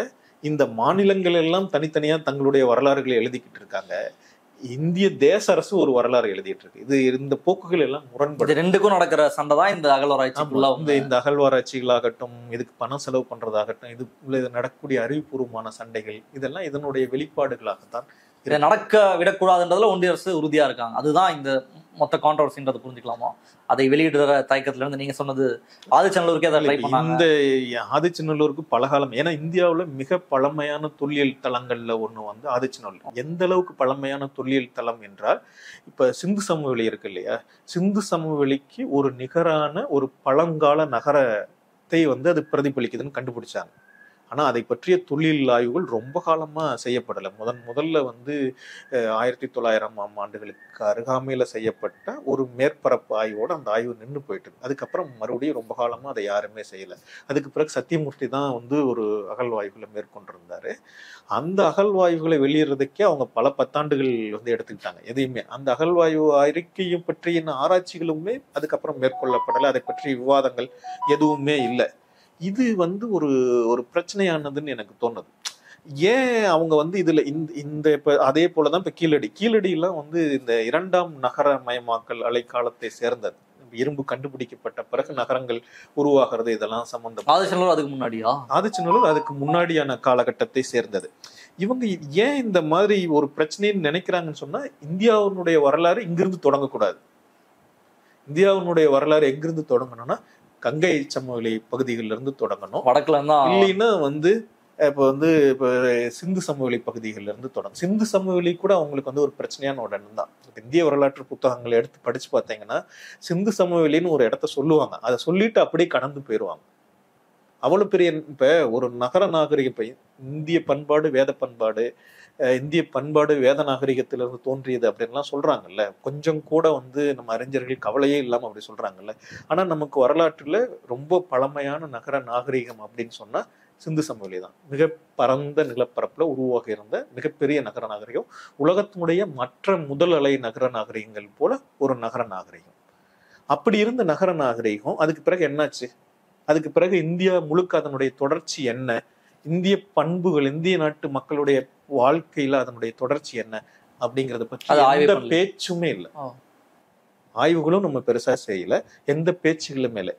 இந்த மாநிலங்கள் எல்லாம் தனித்தனியா தங்களுடைய வரலாறுகளை எழுதிக்கிட்டு இருக்காங்க. இந்திய தேச அரசு ஒரு வரலாறு எழுதிட்டு இருக்கு. இது இந்த போக்குகள் எல்லாம் முரண்படு. ரெண்டுக்கும் நடக்கிற சண்டை தான் இந்த அகழ்வாராய்ச்சி. இந்த அகழ்வாராய்ச்சிகளாகட்டும், இதுக்கு பணம் செலவு பண்றதாகட்டும், இது நடக்கக்கூடிய அறிவுபூர்வமான சண்டைகள் இதெல்லாம் இதனுடைய வெளிப்பாடுகளாகத்தான் இதை நடக்க விடக்கூடாதுன்றதுல ஒன்றிய அரசு உறுதியா இருக்காங்க. அதுதான் இந்த மொத்த கான்ட்ரவர்சின்றதை புரிஞ்சுக்கலாமா? அதை வெளியிடுற தயக்கத்துல இருந்து நீங்க சொன்னது ஆதிச்சநல்லூருக்கே அதை ட்ரை பண்ணாங்க. இந்த ஆதிச்சநல்லூருக்கு பலகாலம், ஏன்னா இந்தியாவுல மிக பழமையான தொல்லியல் தலங்கள்ல ஒண்ணு வந்து ஆதிச்சநல்லூர். எந்த அளவுக்கு பழமையான தொல்லியல் தலம் என்றால், இப்ப சிந்து சமவெளி இருக்கு இல்லையா, சிந்து சமவெளிக்கு ஒரு நிகரான ஒரு பழங்கால நகரத்தை வந்து அது பிரதிபலிக்குதுன்னு கண்டுபிடிச்சாங்க. ஆனா அதை பற்றிய தொழில் ஆய்வுகள் ரொம்ப காலமா செய்யப்படலை. முதல்ல வந்து 1900ஆம் ஆண்டுகளுக்கு அருகாமையில செய்யப்பட்ட ஒரு மேற்பரப்பு ஆய்வோட அந்த ஆய்வு நின்று போயிட்டு, அதுக்கப்புறம் மறுபடியும் ரொம்ப காலமா அதை யாருமே செய்யல. அதுக்கு பிறகு சத்தியமூர்த்தி தான் வந்து ஒரு அகழ்வாய்வுகளை மேற்கொண்டிருந்தாரு. அந்த அகழ்வாய்வுகளை வெளியிடுறதுக்கே அவங்க பல பத்தாண்டுகள் வந்து எடுத்துக்கிட்டாங்க. எதையுமே அந்த அகழ்வாய்வு அறிக்கையும் பற்றிய ஆராய்ச்சிகளுமே அதுக்கப்புறம் மேற்கொள்ளப்படலை. அதை பற்றிய விவாதங்கள் எதுவுமே இல்லை. இது வந்து ஒரு ஒரு பிரச்சனையானதுன்னு எனக்கு தோணுது. ஏன் அவங்க வந்து இதுல இந்த இப்ப அதே போலதான் இப்ப கீழடி எல்லாம் வந்து இந்த 2ஆம் நகரமயமாக்கல் அலைக்காலத்தை சேர்ந்தது. இரும்பு கண்டுபிடிக்கப்பட்ட பிறகு நகரங்கள் உருவாகிறது, இதெல்லாம் சம்பந்தம். ஆதிச்சநல்லூர் அதுக்கு முன்னாடியா? ஆதிச்சநல்லூர் அதுக்கு முன்னாடியான காலகட்டத்தை சேர்ந்தது. இவங்க ஏன் இந்த மாதிரி ஒரு பிரச்சனைன்னு நினைக்கிறாங்கன்னு சொன்னா, இந்தியாவுடைய வரலாறு இங்கிருந்து தொடங்கக்கூடாது. இந்தியாவுடைய வரலாறு எங்கிருந்து தொடங்கணும்னா கங்கை சமவெளி பகுதிகளில இருந்து தொடங்கணும். வடக்குல இருந்தா இல்லைன்னா வந்து இப்ப சிந்து சமவெளி பகுதிகளில இருந்து தொடங்கும். சிந்து சமவெளி கூட அவங்களுக்கு வந்து ஒரு பிரச்சனையான ஒரு இடம் தான். இந்திய வரலாற்று புத்தகங்களை எடுத்து படிச்சு பார்த்தீங்கன்னா சிந்து சமவெளின்னு ஒரு இடத்த சொல்லுவாங்க, அதை சொல்லிட்டு அப்படியே கடந்து போயிடுவாங்க. அவ்வளவு பெரிய இப்ப ஒரு நகர நாகரிக இந்திய பண்பாடு வேத பண்பாடு, இந்திய பண்பாடு வேத நாகரிகத்திலிருந்து தோன்றியது அப்படின்லாம் சொல்றாங்கல்ல. கொஞ்சம் கூட வந்து நம்ம அறிஞர்கள் கவலையே இல்லாம அப்படி சொல்றாங்கல்ல. ஆனா நமக்கு வரலாற்றுல ரொம்ப பழமையான நகர நாகரிகம் அப்படின்னு சொன்னா சிந்து சமவெளி தான். மிக பரந்த நிலப்பரப்புல உருவாகி இருந்த மிகப்பெரிய நகர நாகரிகம். உலகத்தினுடைய மற்ற முதல் அலை நகர நாகரிகங்கள் போல ஒரு நகர நாகரிகம். அப்படி இருந்த நகர நாகரிகம் அதுக்கு பிறகு என்னாச்சு? அதுக்கு பிறகு இந்தியா முழுக்க அதனுடைய தொடர்ச்சி என்ன? இந்திய பண்புகள், இந்திய நாட்டு மக்களுடைய வாழ்க்கையில அதனுடைய தொடர்ச்சி என்ன அப்படிங்கறத பற்றி எந்த பேச்சுமே இல்லை. ஆய்வுகளும் நம்ம பெருசா செய்யல, எந்த பேச்சுகளுமே இல்லை.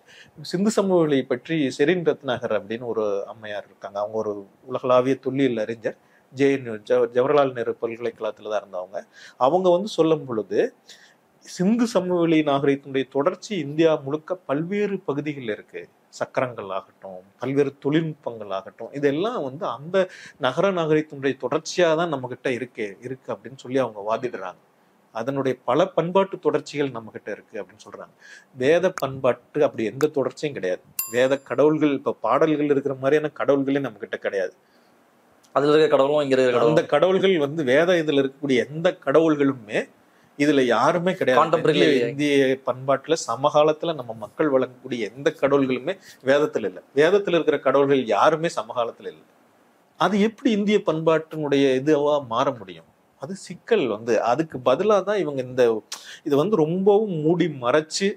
சிந்து சமவெளி பற்றி செரின் ரத்னாகர் அப்படின்னு ஒரு அம்மையார் இருக்காங்க. அவங்க ஒரு உலகளாவிய தொல்லியல் அறிஞர். JNU ஜவஹர்லால் நேரு பல்கலைக்கழகத்துல தான் இருந்தவங்க. அவங்க வந்து சொல்லும் பொழுது சிந்து சமவெளி நாகரிகத்தினுடைய தொடர்ச்சி இந்தியா முழுக்க பல்வேறு பகுதிகள் இருக்கு. சக்கரங்கள் ஆகட்டும், பல்வேறு தொழில்நுட்பங்கள் ஆகட்டும், இதெல்லாம் வந்து அந்த நகர நாகரிகத்தினுடைய தொடர்ச்சியா தான் நம்ம கிட்ட இருக்கு அப்படின்னு சொல்லி அவங்க வாதிடுறாங்க. அதனுடைய பல பண்பாட்டு தொடர்ச்சிகள் நம்ம கிட்ட இருக்கு அப்படின்னு சொல்றாங்க. வேத பண்பாட்டு அப்படி எந்த தொடர்ச்சியும் கிடையாது. வேத கடவுள்கள், இப்ப பாடல்கள் இருக்கிற மாதிரியான கடவுள்களே நம்ம கிட்ட கிடையாது. அதுல இருக்க கடவுளும் இங்க இருக்க அந்த கடவுள்கள் வந்து வேத இதுல இருக்கக்கூடிய எந்த கடவுள்களுமே இதுல யாருமே கிடையாது. இந்திய பண்பாட்டுல சமகாலத்துல நம்ம மக்கள் வழங்கக்கூடிய எந்த கடவுள்களுமே வேதத்துல இல்லை. வேதத்துல இருக்கிற கடவுள்கள் யாருமே சமகாலத்துல இல்லை. அது எப்படி இந்திய பண்பாட்டினுடைய இதுவா மாற முடியும்? அது சிக்கல் வந்து அதுக்கு பதிலாக தான் இவங்க இது வந்து ரொம்பவும் மூடி மறைச்சு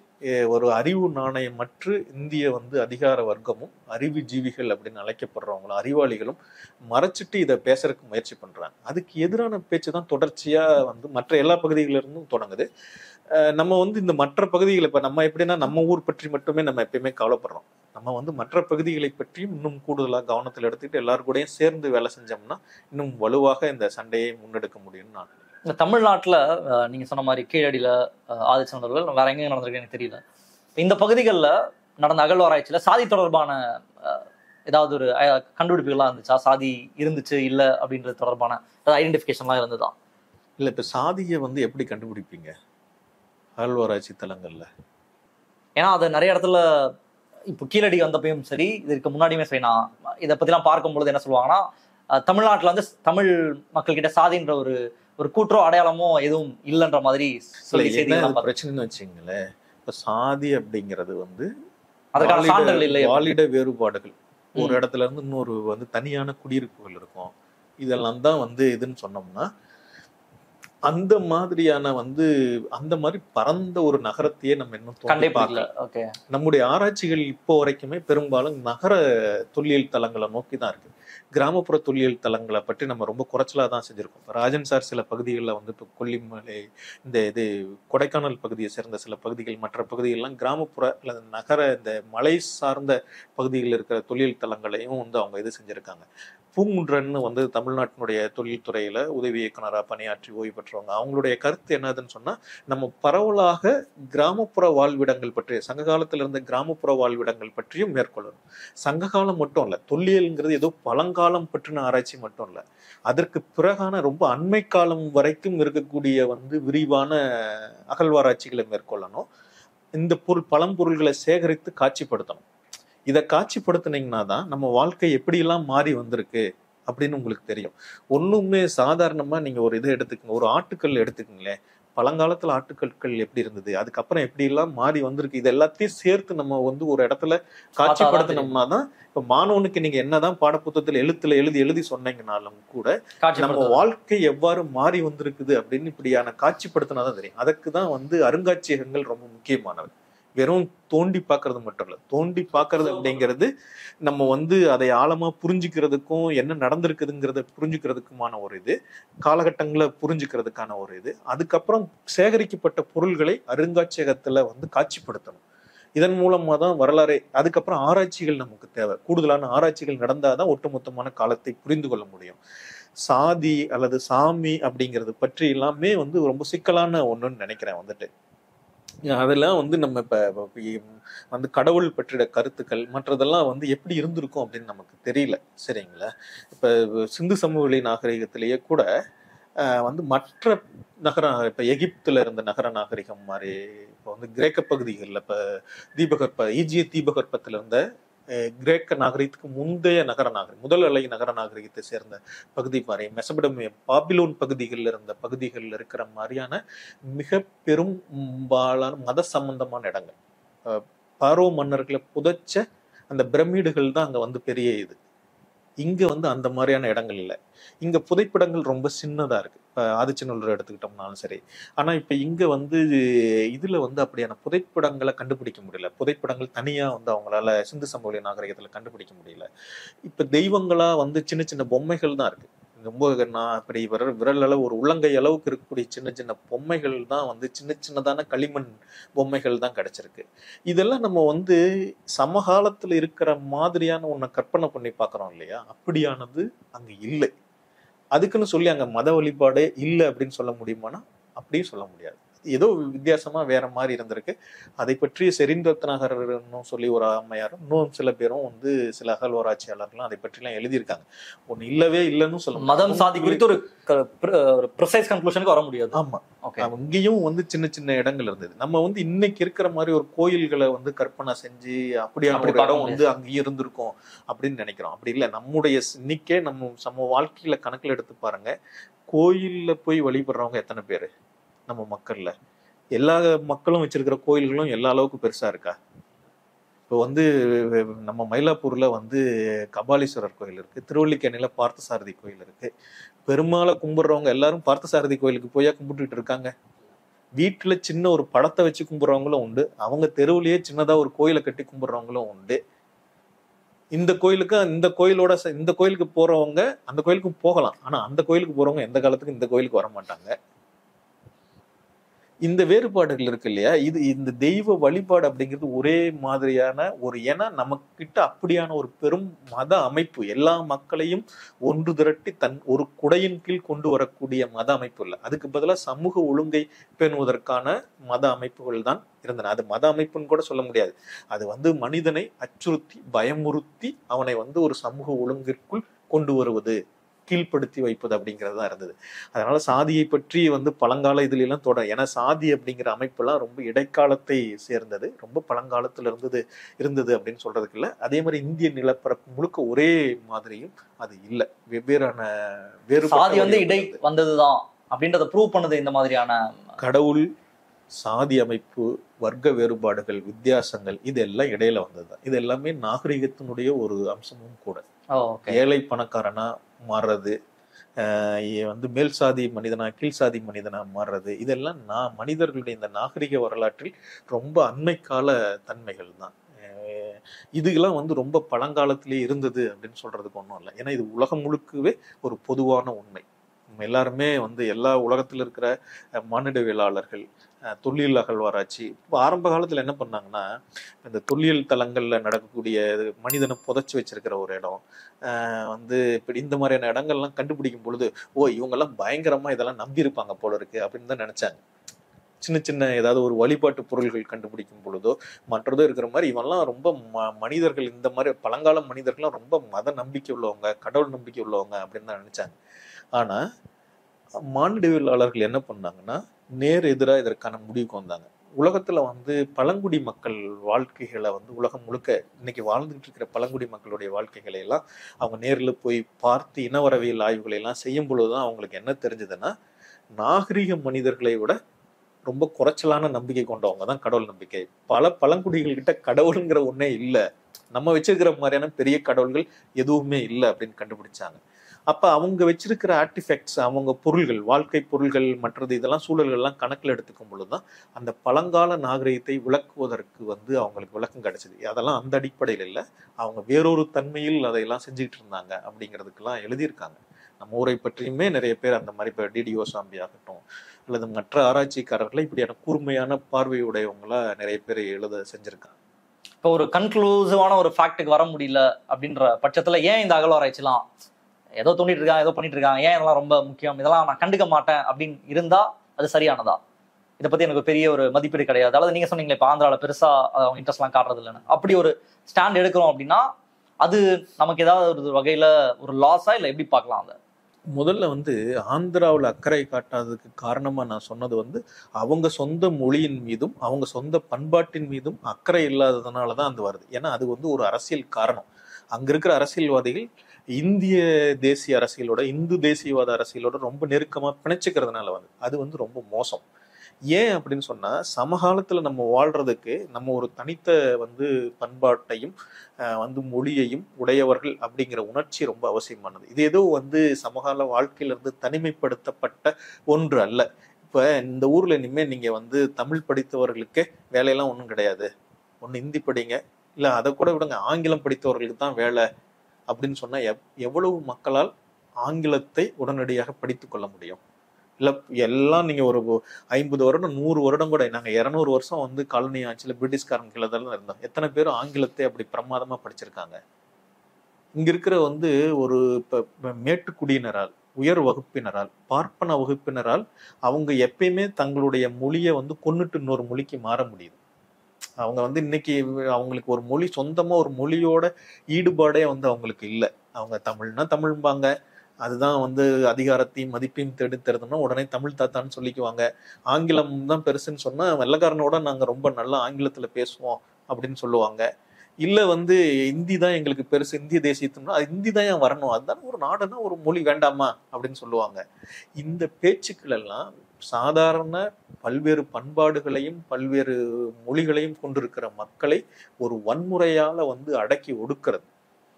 ஒரு அறிவு நாணயமற்று இந்திய வந்து அதிகார வர்க்கமும் அறிவு ஜீவிகள் அப்படின்னு அழைக்கப்படுறவங்களும் அறிவாளிகளும் மறைச்சிட்டு இதை பேசுறதுக்கு முயற்சி பண்றாங்க. அதுக்கு எதிரான பேச்சு தான் தொடர்ச்சியா வந்து மற்ற எல்லா பகுதிகளில இருந்தும் தொடங்குது. நம்ம வந்து இந்த மற்ற பகுதிகளை இப்ப நம்ம எப்படின்னா நம்ம ஊர் பற்றி மட்டுமே நம்ம எப்பயுமே கவலைப்படுறோம். நம்ம வந்து மற்ற பகுதிகளை பற்றியும் இன்னும் கூடுதலாக கவனத்தில் எடுத்துக்கிட்டு எல்லாரும் கூடயும் சேர்ந்து வேலை செஞ்சோம்னா இன்னும் வலுவாக இந்த சண்டையை முன்னெடுக்க முடியும்னு நான் இந்த தமிழ்நாட்டுல நீங்க சொன்ன மாதிரி கீழடியில ஆதிச்சநல்லூர்கள் வேற எங்க நடந்திருக்கு எனக்கு தெரியல. இந்த பகுதிகளில் நடந்த அகழ்வாராய்ச்சியில சாதி தொடர்பான ஏதாவது ஒரு கண்டுபிடிப்புகள்லாம் இருந்துச்சா? சாதி இருந்துச்சு இல்ல அப்படின்றது தொடர்பான ஐடென்டிஃபிகேஷன்லாம் இருந்ததா? இல்ல இப்ப சாதியை வந்து எப்படி கண்டுபிடிப்பீங்க அகழ்வாராய்ச்சி தலங்கள்ல? ஏன்னா அது நிறைய இடத்துல இப்போ கீழடி வந்தப்பையும் சரி இதுக்கு முன்னாடியுமே சரி நான் இதை பத்திலாம் பார்க்கும்பொழுது என்ன சொல்லுவாங்கன்னா தமிழ்நாட்டுல வந்து தமிழ் மக்கள் கிட்ட சாதின்ற ஒரு கூற்றோ அடையாளமோ எதுவும் இல்லைன்ற மாதிரி சொல்லி பிரச்சனைன்னு வச்சுங்களேன். இப்ப சாதி அப்படிங்கிறது வந்து அதற்கான சான்றுகள் இல்லை. வாழிட வேறுபாடுகள், ஒரு இடத்துல இருந்து இன்னொரு வந்து தனியான குடியிருப்புகள் இருக்கும், இதெல்லாம் தான் வந்து இதுன்னு சொன்னோம்னா அந்த மாதிரியான வந்து அந்த மாதிரி பரந்த ஒரு நகரத்தையே நம்ம இன்னும் நம்முடைய ஆராய்ச்சிகள் இப்போ வரைக்குமே பெரும்பாலும் நகர தொல்லியல் தலங்களை நோக்கி தான் இருக்கு. கிராமப்புற தொல்லியல் தலங்களை பற்றி நம்ம ரொம்ப குறைச்சலா தான் செஞ்சிருக்கோம். ராஜன் சார் சில பகுதிகளில் வந்து இப்போ கொல்லிமலை இந்த இது கொடைக்கானல் பகுதியை சேர்ந்த சில பகுதிகள் மற்ற பகுதிகள்லாம் கிராமப்புற அல்லது நகர இந்த மலை சார்ந்த பகுதிகளில் இருக்கிற தொல்லியல் தலங்களையும் வந்து அவங்க இது செஞ்சிருக்காங்க. பூங்குன்றன்னு வந்து தமிழ்நாட்டினுடைய தொழில்துறையில உதவி இயக்குனராக பணியாற்றி ஓய்வு பெற்றவங்க, அவங்களுடைய கருத்து என்னதுன்னு சொன்னா நம்ம பரவலாக கிராமப்புற வாழ்விடங்கள் பற்றி சங்க காலத்துல இருந்த கிராமப்புற வாழ்விடங்கள் பற்றியும் மேற்கொள்ளணும். சங்க காலம் மட்டும் இல்ல, தொல்லியல்ங்கிறது ஏதோ பழங்காலம் பற்றின ஆராய்ச்சி மட்டும் இல்ல, அதற்கு பிறகான ரொம்ப அண்மை காலம் வரைக்கும் இருக்கக்கூடிய வந்து விரிவான அகழ்வாராய்ச்சிகளை மேற்கொள்ளணும். இந்த பழம்பொருள்களை சேகரித்து காட்சிப்படுத்தணும். இதை காட்சிப்படுத்தினீங்கன்னா தான் நம்ம வாழ்க்கை எப்படியெல்லாம் மாறி வந்திருக்கு அப்படின்னு உங்களுக்கு தெரியும். ஒண்ணுமே சாதாரணமா நீங்க ஒரு இதை எடுத்துக்கங்க, ஒரு ஆட்டுக்கல் எடுத்துக்கங்களேன். பழங்காலத்துல ஆட்டுக்கற்கள் எப்படி இருந்தது, அதுக்கப்புறம் எப்படி எல்லாம் மாறி வந்திருக்கு, இது எல்லாத்தையும் சேர்த்து நம்ம வந்து ஒரு இடத்துல காட்சிப்படுத்தினோம்னா தான் இப்ப மாணவனுக்கு நீங்க என்னதான் பாடப்புத்தகத்துல எழுதி சொன்னீங்கன்னாலும் கூட நம்ம வாழ்க்கை எவ்வாறு மாறி வந்திருக்குது அப்படின்னு இப்படியான காட்சிப்படுத்தினாதான் தெரியும். அதுக்கு தான் வந்து அருங்காட்சியகங்கள் ரொம்ப முக்கியமானவை. வெறும் தோண்டி பார்க்கறது மட்டும் இல்ல, தோண்டி பார்க்கறது அப்படிங்கிறது நம்ம வந்து அதை ஆழமா புரிஞ்சுக்கிறதுக்கும் என்ன நடந்திருக்குதுங்கிறத புரிஞ்சுக்கிறதுக்குமான ஒரு இது, காலகட்டங்களை புரிஞ்சுக்கிறதுக்கான ஒரு இது. அதுக்கப்புறம் சேகரிக்கப்பட்ட பொருள்களை அருங்காட்சியகத்துல வந்து காட்சிப்படுத்தணும். இதன் மூலமா தான் வரலாறு. அதுக்கப்புறம் ஆராய்ச்சிகள் நமக்கு தேவை, கூடுதலான ஆராய்ச்சிகள் நடந்தாதான் ஒட்டுமொத்தமான காலத்தை புரிந்து கொள்ள முடியும். சாதி அல்லது சாமி அப்படிங்கிறது பற்றி எல்லாமே வந்து ரொம்ப சிக்கலான ஒண்ணுன்னு நினைக்கிறேன். வந்துட்டு அதெல்லாம் வந்து நம்ம இப்ப வந்து கடவுள் பற்றிய கருத்துக்கள் மற்றதெல்லாம் வந்து எப்படி இருந்திருக்கும் அப்படின்னு நமக்கு தெரியல. சரிங்களா? இப்ப சிந்து சமவெளி நாகரிகத்திலேயே கூட வந்து மற்ற இப்ப எகிப்துல இருந்த நகர நாகரிகம் மாதிரி இப்ப வந்து கிரேக்க பகுதிகளில் இப்ப ஈஜிய தீபகற்பத்துல இருந்த கிரேக்க நாகரிகத்துக்கு முந்தைய முதல் அலை நகர நாகரிகத்தை சேர்ந்த பகுதி மாதிரி மெசபடோமிய பாபிலோன் பகுதிகளில் இருந்த பகுதிகளில் இருக்கிற மாதிரியான மிக பெரும்பாலான மத சம்பந்தமான இடங்கள், பாரோ மன்னர்களை புதைச்ச அந்த பிரமிடுகள் தான் அங்க வந்து பெரிய இது. இங்க வந்து அந்த மாதிரியான இடங்கள் இல்லை. இங்க புதைப்படங்கள் ரொம்ப சின்னதா இருக்கு. இப்ப ஆதிச்சநல்லூர் எடுத்துக்கிட்டோம்னாலும் சரி. ஆனா இப்ப இங்க வந்து இதுல வந்து அப்படியான புதைப்படங்களை கண்டுபிடிக்க முடியல. புதைப்படங்கள் தனியா வந்து அவங்களால சிந்து சமவெளி நாகரிகத்துல கண்டுபிடிக்க முடியல. இப்ப தெய்வங்களா வந்து சின்ன சின்ன பொம்மைகள் தான் இருக்கு. ரொம்ப இப்படி விரல் அளவு ஒரு உள்ளங்கை அளவுக்கு இருக்கக்கூடிய சின்ன சின்ன பொம்மைகள் தான் வந்து சின்ன சின்னதான களிமண் பொம்மைகள் தான் கிடைச்சிருக்கு. இதெல்லாம் நம்ம வந்து சமகாலத்துல இருக்கிற மாதிரியான ஒன்ன கற்பனை பண்ணி பாக்குறோம் இல்லையா? அப்படியானது அங்க இல்லை. அதுக்குன்னு சொல்லி அங்க மத வழிபாடே இல்லை அப்படின்னு சொல்ல முடியுமானா அப்படியும் சொல்ல முடியாது. ஏதோ வித்தியாசமா வேற மாதிரி இருந்திருக்கு. அதை பற்றி செரின் ரத்னாகரனும் சொல்லி ஒரு அம்மையாரும் இன்னும் சில பேரும் வந்து சில அகழ்வாராய்ச்சியாளர்களும் அதை பற்றி எல்லாம் எழுதியிருக்காங்க. ஒண்ணு இல்லவே இல்லைன்னு சொல்ல மதம் சாதி குறித்து ஒரு ப்ரிசைஸ் கன்க்ளூஷனுக்கு வர முடியாது. ஆமா, அங்கேயும் வந்து சின்ன சின்ன இடங்கள் இருந்தது. நம்ம வந்து இன்னைக்கு இருக்கிற மாதிரி ஒரு கோயில்களை வந்து கற்பனை செஞ்சு அப்படியான ஒரு இடம் வந்து அங்கேயும் இருந்திருக்கும் அப்படின்னு நினைக்கிறோம். அப்படி இல்லை. நம்முடைய இன்னைக்கே நம்ம வாழ்க்கையில கணக்குல எடுத்து பாருங்க, கோயில்ல போய் வழிபடுறவங்க எத்தனை பேரு நம்ம மக்கள்ல? எல்லா மக்களும் வச்சிருக்கிற கோயில்களும் எல்லா அளவுக்கு பெருசா இருக்கா? இப்போ வந்து நம்ம மயிலாப்பூர்ல வந்து கபாலீஸ்வரர் கோயில் இருக்கு, திருவல்லிக்கேணியில பார்த்தசாரதி கோயில் இருக்கு. பெருமாளை கும்பிடுறவங்க எல்லாரும் பார்த்தசாரதி கோயிலுக்கு போயா கும்பிட்டுட்டு இருக்காங்க? வீட்டுல சின்ன ஒரு படத்தை வச்சு கும்பிடுறவங்களும் உண்டு, அவங்க தெருவுலயே சின்னதா ஒரு கோயிலை கட்டி கும்பிடுறவங்களும் உண்டு. இந்த கோயிலுக்கு இந்த கோயிலோட இந்த கோயிலுக்கு போறவங்க அந்த கோயிலுக்கு போகலாம், ஆனா அந்த கோயிலுக்கு போறவங்க எந்த காலத்துக்கும் இந்த கோயிலுக்கு வர மாட்டாங்க. இந்த வேறுபாடுகள் இருக்கு இல்லையா, இது இந்த தெய்வ வழிபாடு அப்படிங்கிறது ஒரே மாதிரியான ஒரு, ஏன்னா நமக்கு கிட்ட அப்படியான ஒரு பெரும் மத அமைப்பு, எல்லா மக்களையும் ஒன்று திரட்டி தன் ஒரு குடையின் கீழ் கொண்டு வரக்கூடிய மத அமைப்பு இல்லை. அதுக்கு பதிலாக சமூக ஒழுங்கை பேணுவதற்கான மத அமைப்புகள் தான் இருந்தன. அது மத அமைப்புன்னு கூட சொல்ல முடியாது, அது மனிதனை அச்சுறுத்தி பயமுறுத்தி அவனை ஒரு சமூக ஒழுங்கிற்குள் கொண்டு வருவது, கீழ்ப்படுத்தி வைப்பது அப்படிங்கிறது தான் இருந்தது. அதனால சாதியை பற்றி பழங்கால இதுல எல்லாம் ஏன்னா சாதி அப்படிங்கிற அமைப்பெல்லாம் ரொம்ப இடைக்காலத்தை சேர்ந்தது, ரொம்ப பழங்காலத்துல இருந்தது அப்படின்னு சொல்றதுக்கு இல்லை. அதே மாதிரி இந்திய நிலப்பரப்பு முழுக்க ஒரே மாதிரியும் அது இல்லை, வெவ்வேறான சாதி இடை வந்ததுதான் அப்படின்றத ப்ரூவ் பண்ணுது. இந்த மாதிரியான கடவுள், சாதி அமைப்பு, வர்க்க வேறுபாடுகள், வித்தியாசங்கள் இதெல்லாம் இடையில வந்ததுதான். இது எல்லாமே நாகரிகத்தினுடைய ஒரு அம்சமும் கூட. ஏழை பணக்காரனா மாறுறது, மேல் சாதி மனிதனா கீழ் சாதி மனிதனா மாறுறது, இதெல்லாம் மனிதர்களுடைய இந்த நாகரிக வரலாற்றில் ரொம்ப அண்மை கால தன்மைகள் தான். இதுக்கெல்லாம் ரொம்ப பழங்காலத்திலேயே இருந்தது அப்படின்னு சொல்றதுக்கு ஒன்றும் இல்லை. ஏன்னா இது உலகம் முழுக்கவே ஒரு பொதுவான உண்மை. எல்லாருமே எல்லா உலகத்தில் இருக்கிற மானிடவியலாளர்கள், தொல்லியல் அகழ்வாராய்ச்சி இப்போ ஆரம்ப காலத்துல என்ன பண்ணாங்கன்னா, இந்த தொல்லியல் தலங்கள்ல நடக்கக்கூடிய மனிதனை புதைச்சி வச்சிருக்கிற ஒரு இடம், இப்படி இந்த மாதிரியான இடங்கள்லாம் கண்டுபிடிக்கும் பொழுது, இவங்கெல்லாம் பயங்கரமா இதெல்லாம் நம்பி இருப்பாங்க போல இருக்கு அப்படின்னு தான் நினைச்சாங்க. சின்ன சின்ன ஏதாவது ஒரு வழிபாட்டு பொருள்கள் கண்டுபிடிக்கும் பொழுதோ மற்றதோ இருக்கிற மாதிரி இவெல்லாம் ரொம்ப மனிதர்கள், இந்த மாதிரி பழங்கால மனிதர்கள்லாம் ரொம்ப மத நம்பிக்கை உள்ளவங்க, கடவுள் நம்பிக்கை உள்ளவங்க அப்படின்னு தான் நினைச்சாங்க. ஆனா மானிடவியலாளர்கள் என்ன பண்ணாங்கன்னா, நேர் எதிராக இதற்கான முடிவுக்கு வந்தாங்க. உலகத்துல பழங்குடி மக்கள் வாழ்க்கைகளை உலகம் முழுக்க இன்னைக்கு வாழ்ந்துகிட்டு இருக்கிற பழங்குடி மக்களுடைய வாழ்க்கைகளை எல்லாம் அவங்க நேரில் போய் பார்த்து இனவரவியல் ஆய்வுகளை எல்லாம் செய்யும் பொழுதுதான் அவங்களுக்கு என்ன தெரிஞ்சதுன்னா, நாகரிக மனிதர்களை விட ரொம்ப குறைச்சலான நம்பிக்கை கொண்டவங்க தான் கடவுள் நம்பிக்கை. பல பழங்குடிகள் கிட்ட கடவுளுங்கிற ஒன்னே இல்லை, நம்ம வச்சிருக்கிற மாதிரியான பெரிய கடவுள்கள் எதுவுமே இல்லை அப்படின்னு கண்டுபிடிச்சாங்க. அப்ப அவங்க வச்சிருக்கிற ஆர்டிஃபெக்ட்ஸ், அவங்க பொருள்கள், வாழ்க்கை பொருள்கள், மற்றது இதெல்லாம் சூழல்கள்லாம் கணக்கில் எடுத்துக்கும் பொழுதுதான் அந்த பழங்கால நாகரிகத்தை விளக்குவதற்கு அவங்களுக்கு விளக்கம் கிடைச்சது. அதெல்லாம் அந்த அடிப்படையில் இல்லை, அவங்க வேறொரு தன்மையில் அதையெல்லாம் செஞ்சுக்கிட்டு இருந்தாங்க அப்படிங்கிறதுக்கெல்லாம் எழுதியிருக்காங்க. நம்ம ஊரை பற்றியுமே நிறைய பேர் அந்த மாதிரி, இப்போ டிடிஓ சாம்பி ஆகட்டும் அல்லது மற்ற ஆராய்ச்சிக்காரர்களை இப்படியான கூர்மையான பார்வையுடையவங்களா நிறைய பேர் எழுத செஞ்சிருக்காங்க. இப்போ ஒரு கன்க்ளூசிவான ஒரு ஃபேக்டுக்கு வர முடியல அப்படின்ற பட்சத்துல ஏன் இந்த அகழ்வாராய்ச்சிலாம் ஏதோ தோண்டிட்டு இருக்காங்க, ஏதோ பண்ணிட்டு இருக்காங்க, ஏன் இதெல்லாம் ரொம்ப முக்கியம், இதெல்லாம் நான் கண்டுக்க மாட்டேன் அப்படின்னு இருந்தா அது சரியானதா? இதை பத்தி எனக்கு பெரிய ஒரு மதிப்பீடு கிடையாது. அதாவது நீங்க சொன்னீங்களே இப்ப ஆந்திரால பெருசா இன்ட்ரெஸ்ட் எல்லாம் காட்டுறது இல்லைன்னு, அப்படி ஒரு ஸ்டாண்ட் எடுக்கிறோம் அப்படின்னா அது நமக்கு ஏதாவது ஒரு வகையில ஒரு லாஸா இல்லை எப்படி பார்க்கலாம்? அதை முதல்ல ஆந்திராவில் அக்கறை காட்டாததுக்கு காரணமா நான் சொன்னது அவங்க சொந்த மொழியின் மீதும் அவங்க சொந்த பண்பாட்டின் மீதும் அக்கறை இல்லாததுனாலதான் அது வருது. ஏன்னா அது ஒரு அரசியல் காரணம். அங்க இருக்கிற அரசியல்வாதிகள் இந்திய தேசிய அரசியலோட, இந்து தேசியவாத அரசியலோட ரொம்ப நெருக்கமா பிணைச்சுக்கிறதுனால அது ரொம்ப மோசம். ஏன் அப்படின்னு சொன்னா, சமகாலத்துல நம்ம வாழ்றதுக்கு நம்ம ஒரு தனித்த பண்பாட்டையும் மொழியையும் உடையவர்கள் அப்படிங்கிற உணர்ச்சி ரொம்ப அவசியமானது. இது ஏதோ சமகால வாழ்க்கையில இருந்து தனிமைப்படுத்தப்பட்ட ஒன்று அல்ல. இப்ப இந்த ஊர்ல இனிமே நீங்க தமிழ் படித்தவர்களுக்கு வேலையெல்லாம் ஒன்றும் கிடையாது, ஒன்று ஹிந்தி படிங்க, இல்ல அதை கூட விடுங்க, ஆங்கிலம் படித்தவர்களுக்கு தான் வேலை அப்படின்னு சொன்னா எவ்வளவு மக்களால் ஆங்கிலத்தை உடனடியாக படித்துக் கொள்ள முடியும்? இல்ல எல்லாம் நீங்க ஒரு 50 வருடம் 100 வருடம் கூட, நாங்க 200 வருஷம் காலனி ஆட்சியில பிரிட்டிஷ்காரன் கீழே தான் இருந்தோம். எத்தனை பேர் ஆங்கிலத்தை அப்படி பிரமாதமா படிச்சிருக்காங்க? இங்க இருக்கிற ஒரு மேட்டுக்குடியினரால், உயர் வகுப்பினரால், பார்ப்பன வகுப்பினரால் அவங்க எப்பயுமே தங்களுடைய மொழியை கொன்னுட்டு இன்னொரு மொழிக்கு மாற முடியுது. அவங்க இன்னைக்கு அவங்களுக்கு ஒரு மொழி, சொந்தமா ஒரு மொழியோட ஈடுபாடே அவங்களுக்கு இல்லை. அவங்க தமிழ்னா தமிழ்பாங்க, அதுதான் அதிகாரத்தையும் மதிப்பையும் தேடித்தருதுன்னா உடனே தமிழ் தாத்தான்னு சொல்லிக்குவாங்க. ஆங்கிலம் தான் பெருசுன்னு சொன்னா வெள்ளக்காரனோட நாங்க ரொம்ப நல்லா ஆங்கிலத்துல பேசுவோம் அப்படின்னு சொல்லுவாங்க. இல்ல இந்தி தான் எங்களுக்கு பெருசு, இந்திய தேசியத்துனா அது இந்தி தான் ஏன் வரணும், அதுதான் ஒரு நாடுன்னா ஒரு மொழி வேண்டாமா அப்படின்னு சொல்லுவாங்க. இந்த பேச்சுக்கள் எல்லாம் சாதாரண பல்வேறு பண்பாடுகளையும் பல்வேறு மொழிகளையும் கொண்டிருக்கிற மக்களை ஒரு வன்முறையால அடக்கி ஒடுக்கிறது.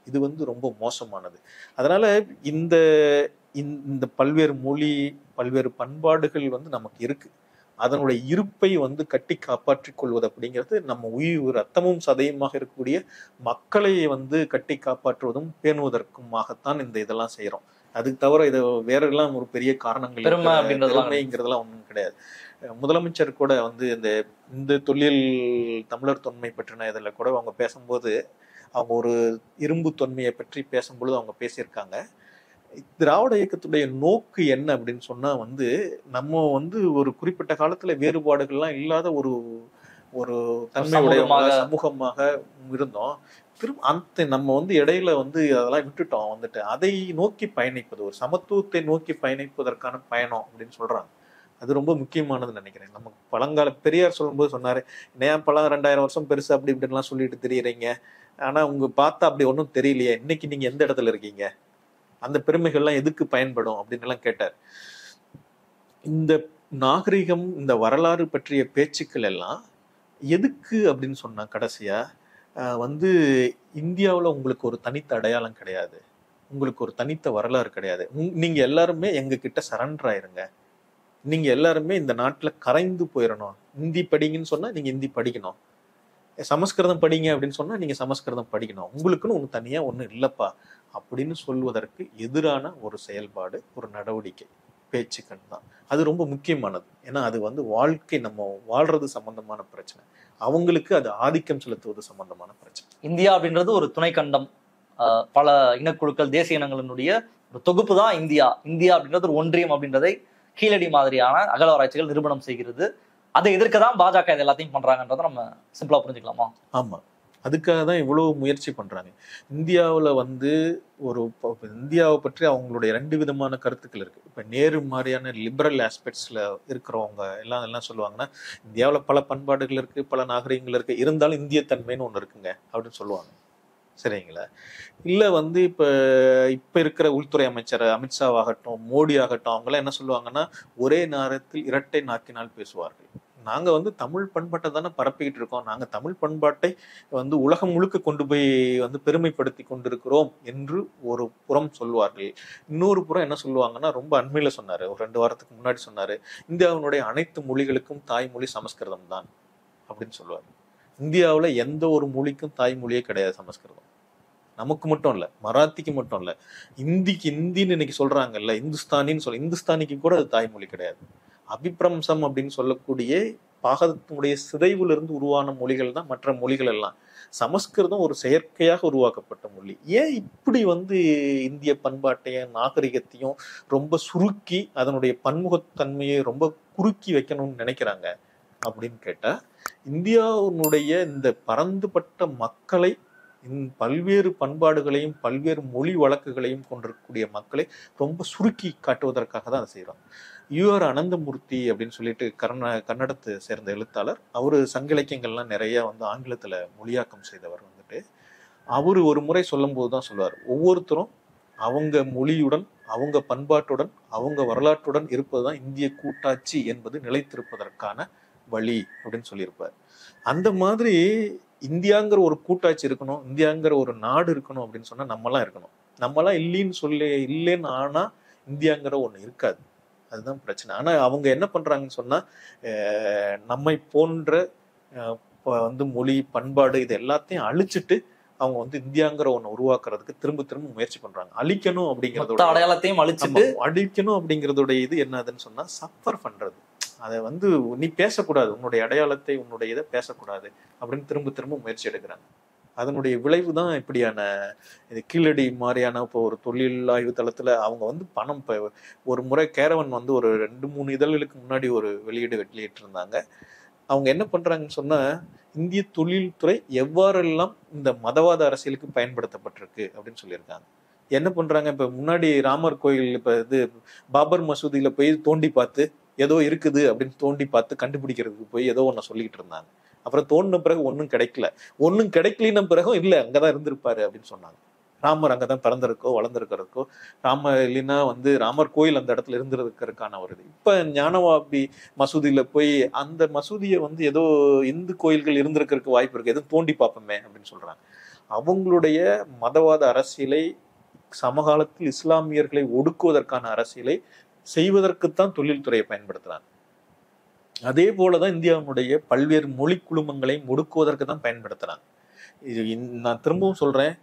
இது ரொம்ப மோசமானது. அதனால இந்த பல்வேறு மொழி, பல்வேறு பண்பாடுகள் நமக்கு இருக்கு. அதனுடைய இருப்பை வந்து கட்டி காப்பாற்றிக் கொள்வது அப்படிங்கிறது நம்ம உயிர் ரத்தமும் சதையுமாக இருக்கக்கூடிய மக்களை வந்து கட்டி காப்பாற்றுவதும் பேணுவதற்குமாகத்தான் இந்த இதெல்லாம் செய்யறோம். அதுக்கு தவிர இதை வேற எல்லாம் ஒரு பெரிய காரணங்கள் பெருமைங்கிறதுலாம் ஒன்றும் கிடையாது. முதலமைச்சர் கூட வந்து இந்த தொழில் தமிழர் தொன்மை பற்றின இதுல கூட அவங்க பேசும்போது அவங்க ஒரு இரும்பு தொன்மையை பற்றி பேசும்பொழுது அவங்க பேசியிருக்காங்க. திராவிட இயக்கத்துடைய நோக்கு என்ன அப்படின்னு சொன்னா வந்து நம்ம வந்து ஒரு குறிப்பிட்ட காலத்துல வேறுபாடுகள்லாம் இல்லாத ஒரு ஒரு தன்மையுடைய சமூகமாக இருந்தோம். திரும்ப நம்ம வந்து இடையில வந்து அதெல்லாம் விட்டுட்டோம். வந்துட்டு அதை நோக்கி பயணிப்பது, ஒரு சமத்துவத்தை நோக்கி பயணிப்பதற்கான பயணம் அப்படின்னு சொல்றாங்க. அது ரொம்ப முக்கியமானதுன்னு நினைக்கிறேன். நமக்கு பழங்கால பெரியார் சொல்லும்போது சொன்னாரு, ஏன் பழம் 2000 வருஷம் பெருசு அப்படி இப்படின்லாம் சொல்லிட்டு தெரியுறீங்க, ஆனா உங்க பார்த்தா அப்படி ஒன்றும் தெரியலையே, இன்னைக்கு நீங்க எந்த இடத்துல இருக்கீங்க, அந்த பெருமைகள்லாம் எதுக்கு பயன்படும் அப்படின்னு எல்லாம் கேட்டார். இந்த நாகரிகம், இந்த வரலாறு பற்றிய பேச்சுக்கள் எல்லாம் எதுக்கு அப்படின்னு சொன்னா கடைசியா வந்து இந்தியாவில் உங்களுக்கு ஒரு தனித்த அடையாளம் கிடையாது, உங்களுக்கு ஒரு தனித்த வரலாறு கிடையாது, நீங்க எல்லாருமே எங்க கிட்ட சரண்டர் ஆயிருங்க, நீங்க எல்லாருமே இந்த நாட்டுல கரைந்து போயிடணும், இந்தி படிங்கன்னு சொன்னா நீங்க இந்தி படிக்கணும், சமஸ்கிருதம் படிங்க அப்படின்னு சொன்னா நீங்க சமஸ்கிருதம் படிக்கணும், உங்களுக்குன்னு ஒண்ணு தனியா ஒண்ணு இல்லப்பா அப்படின்னு சொல்வதற்கு எதிரான ஒரு செயல்பாடு, ஒரு நடவடிக்கை, பேச்சுக்கள் தான். அது ரொம்ப முக்கியமானது. ஏன்னா அது வந்து வாழ்க்கை, நம்ம வாழ்றது சம்பந்தமான பிரச்சனை, அவங்களுக்கு அது ஆதிக்கம் செலுத்துவது சம்பந்தமான பிரச்சனை. இந்தியா அப்படின்றது ஒரு துணை கண்டம், பல இனக்குழுக்கள், தேசிய இனங்களினுடைய ஒரு தொகுப்பு தான் இந்தியா. இந்தியா அப்படின்றது ஒரு ஒன்றியம் அப்படின்றதை கீழடி மாதிரியான அகழ்வாராய்ச்சிகள் நிரூபணம் செய்கிறது. அதை எதிர்க்க தான் பாஜக இது எல்லாத்தையும் பண்றாங்கன்றதை நம்ம சிம்பிளா புரிஞ்சுக்கலாமா? ஆமா, அதுக்காக தான் இவ்வளவு முயற்சி பண்றாங்க. இந்தியாவில் வந்து இந்தியாவை பற்றி அவங்களுடைய 2 விதமான கருத்துக்கள் இருக்கு. இப்ப நேரு மாதிரியான லிபரல் ஆஸ்பெக்ட்ஸ்ல இருக்கிறவங்க எல்லாம் சொல்லுவாங்கன்னா, இந்தியாவில் பல பண்பாடுகள் இருக்கு, பல நாகரிகங்கள் இருக்கு, இருந்தாலும் இந்திய தன்மைன்னு ஒண்ணு இருக்குங்க அப்படின்னு சொல்லுவாங்க. சரிங்களா? இல்ல வந்து இப்ப இருக்கிற உள்துறை அமைச்சர் அமித்ஷா ஆகட்டும், மோடி ஆகட்டும், அவங்க எல்லாம் என்ன சொல்லுவாங்கன்னா, ஒரே நேரத்தில் இரட்டை நாக்கினால் பேசுவார்கள். நாங்க வந்து தமிழ் பண்பாட்டை தானே பரப்பிக்கிட்டு இருக்கோம், நாங்க தமிழ் பண்பாட்டை வந்து உலகம் முழுக்க கொண்டு போய் வந்து பெருமைப்படுத்தி கொண்டிருக்கிறோம் என்று ஒரு புறம் சொல்லுவார்கள். இன்னொரு புறம் என்ன சொல்லுவாங்கன்னா, ரொம்ப அண்மையில சொன்னாரு, ஒரு 2 வாரத்துக்கு முன்னாடி சொன்னாரு, இந்தியாவினுடைய அனைத்து மொழிகளுக்கும் தாய்மொழி சமஸ்கிருதம் தான் அப்படின்னு சொல்லுவாரு. இந்தியாவில் எந்த ஒரு மொழிக்கும் தாய்மொழியே கிடையாது சமஸ்கிருதம். நமக்கு மட்டும் இல்ல, மராத்திக்கு மட்டும் இல்ல, இந்தின்னு இன்னைக்கு சொல்றாங்கல்ல, இந்துஸ்தானிக்கு கூட அது தாய்மொழி கிடையாது. அபிப்பிரம்சம் அப்படின்னு சொல்லக்கூடிய பாகத்தினுடைய சிதைவுல இருந்து உருவான மொழிகள் தான் மற்ற மொழிகள் எல்லாம். சமஸ்கிருதம் ஒரு செயற்கையாக உருவாக்கப்பட்ட மொழி. ஏன் இப்படி வந்து இந்திய பண்பாட்டையும் நாகரிகத்தையும் ரொம்ப சுருக்கி அதனுடைய பன்முகத்தன்மையை ரொம்ப குறுக்கி வைக்கணும்னு நினைக்கிறாங்க அப்படின்னு கேட்டா, இந்தியாவுடைய இந்த பரந்துபட்ட மக்களை, பல்வேறு பண்பாடுகளையும் பல்வேறு மொழி வழக்குகளையும் கொண்டிருக்கக்கூடிய மக்களை ரொம்ப சுருக்கி காட்டுவதற்காக தான் அதை செய்யறோம். யூஆர் அனந்தமூர்த்தி அப்படின்னு சொல்லிட்டு கன்னடத்தை சேர்ந்த எழுத்தாளர், அவரு சங்க இலக்கியங்கள்லாம் நிறைய வந்து ஆங்கிலத்துல மொழியாக்கம் செய்தவர். வந்துட்டு அவரு ஒரு முறை சொல்லும் போதுதான் சொல்லுவார், ஒவ்வொருத்தரும் அவங்க மொழியுடன், அவங்க பண்பாட்டுடன், அவங்க வரலாற்றுடன் இருப்பதுதான் இந்திய கூட்டாட்சி என்பது நிலைத்திருப்பதற்கான வழி அப்படின்னு சொல்லியிருப்பார். அந்த மாதிரி இந்தியாங்கிற ஒரு கூட்டாட்சி இருக்கணும், இந்தியாங்கிற ஒரு நாடு இருக்கணும் அப்படின்னு சொன்னா நம்மலாம் இருக்கணும். நம்மலாம் இல்லைன்னு ஆனா இந்தியாங்கிற ஒண்ணு இருக்காது. அதுதான் பிரச்சனை. ஆனா அவங்க என்ன பண்றாங்கன்னு சொன்னா, நம்மை போன்ற வந்து மொழி பண்பாடு இது எல்லாத்தையும் அழிச்சிட்டு அவங்க வந்து இந்தியாங்கிற ஒண்ணு உருவாக்குறதுக்கு திரும்ப திரும்ப முயற்சி பண்றாங்க. அழிக்கணும் அப்படிங்கறதோட அடையாளத்தையும் அழிக்கணும் அப்படிங்கறதோட இது என்னதுன்னு சொன்னா, சஃபர் பண்றது. அதை வந்து நீ பேசக்கூடாது, உன்னுடைய அடையாளத்தை, உன்னுடைய இதை பேசக்கூடாது அப்படின்னு திரும்ப திரும்ப முயற்சி எடுக்கிறாங்க. அதனுடைய விளைவு தான் இப்படியான இது கீழடி மாதிரியான இப்போ ஒரு தொழில் ஆய்வு தளத்துல அவங்க வந்து பணம். இப்போ ஒரு முறை கேரவன் வந்து ஒரு 2-3 இதழ்களுக்கு முன்னாடி ஒரு வெளியிட்டு இருந்தாங்க. அவங்க என்ன பண்றாங்கன்னு சொன்னா, இந்திய தொழில்துறை எவ்வாறெல்லாம் இந்த மதவாத அரசியலுக்கு பயன்படுத்தப்பட்டிருக்கு அப்படின்னு சொல்லியிருக்காங்க. என்ன பண்றாங்க, இப்ப முன்னாடி ராமர் கோயில், இப்ப பாபர் மசூதியில போய் தோண்டி பார்த்து ஏதோ இருக்குது அப்படின்னு தோண்டி பார்த்து கண்டுபிடிக்கிறதுக்கு போய் ஏதோ ஒன்ன சொல்லிக்கிட்டு இருந்தாங்க. அப்புறம் தோண்டின பிறகு ஒன்னும் கிடைக்கலின பிறகும் இல்ல அங்கதான் இருந்திருப்பாரு அப்படின்னு சொன்னாங்க. ராமர் அங்கதான் பிறந்திருக்கோ வளர்ந்திருக்கிறதுக்கோ, இல்லைன்னா வந்து ராமர் கோயில் அந்த இடத்துல இருந்திருக்கிறதுக்கான ஒரு இது. இப்ப ஞானவாபி மசூதியில போய் அந்த மசூதியை வந்து ஏதோ இந்து கோயில்கள் இருந்திருக்கிறதுக்கு வாய்ப்பு இருக்கு, எதுவும் தோண்டி பார்ப்போமே அப்படின்னு சொல்றாங்க. அவங்களுடைய மதவாத அரசியலை, சமகாலத்தில் இஸ்லாமியர்களை ஒடுக்குவதற்கான அரசியலை செய்வதற்குத்தான் தொழில்துறையை பயன்படுத்துறாங்க. அதே போலதான் இந்தியாவினுடைய பல்வேறு மொழி குழுமங்களை முடுக்குவதற்கு தான் பயன்படுத்துறாங்க. இது நான் திரும்பவும் சொல்றேன்,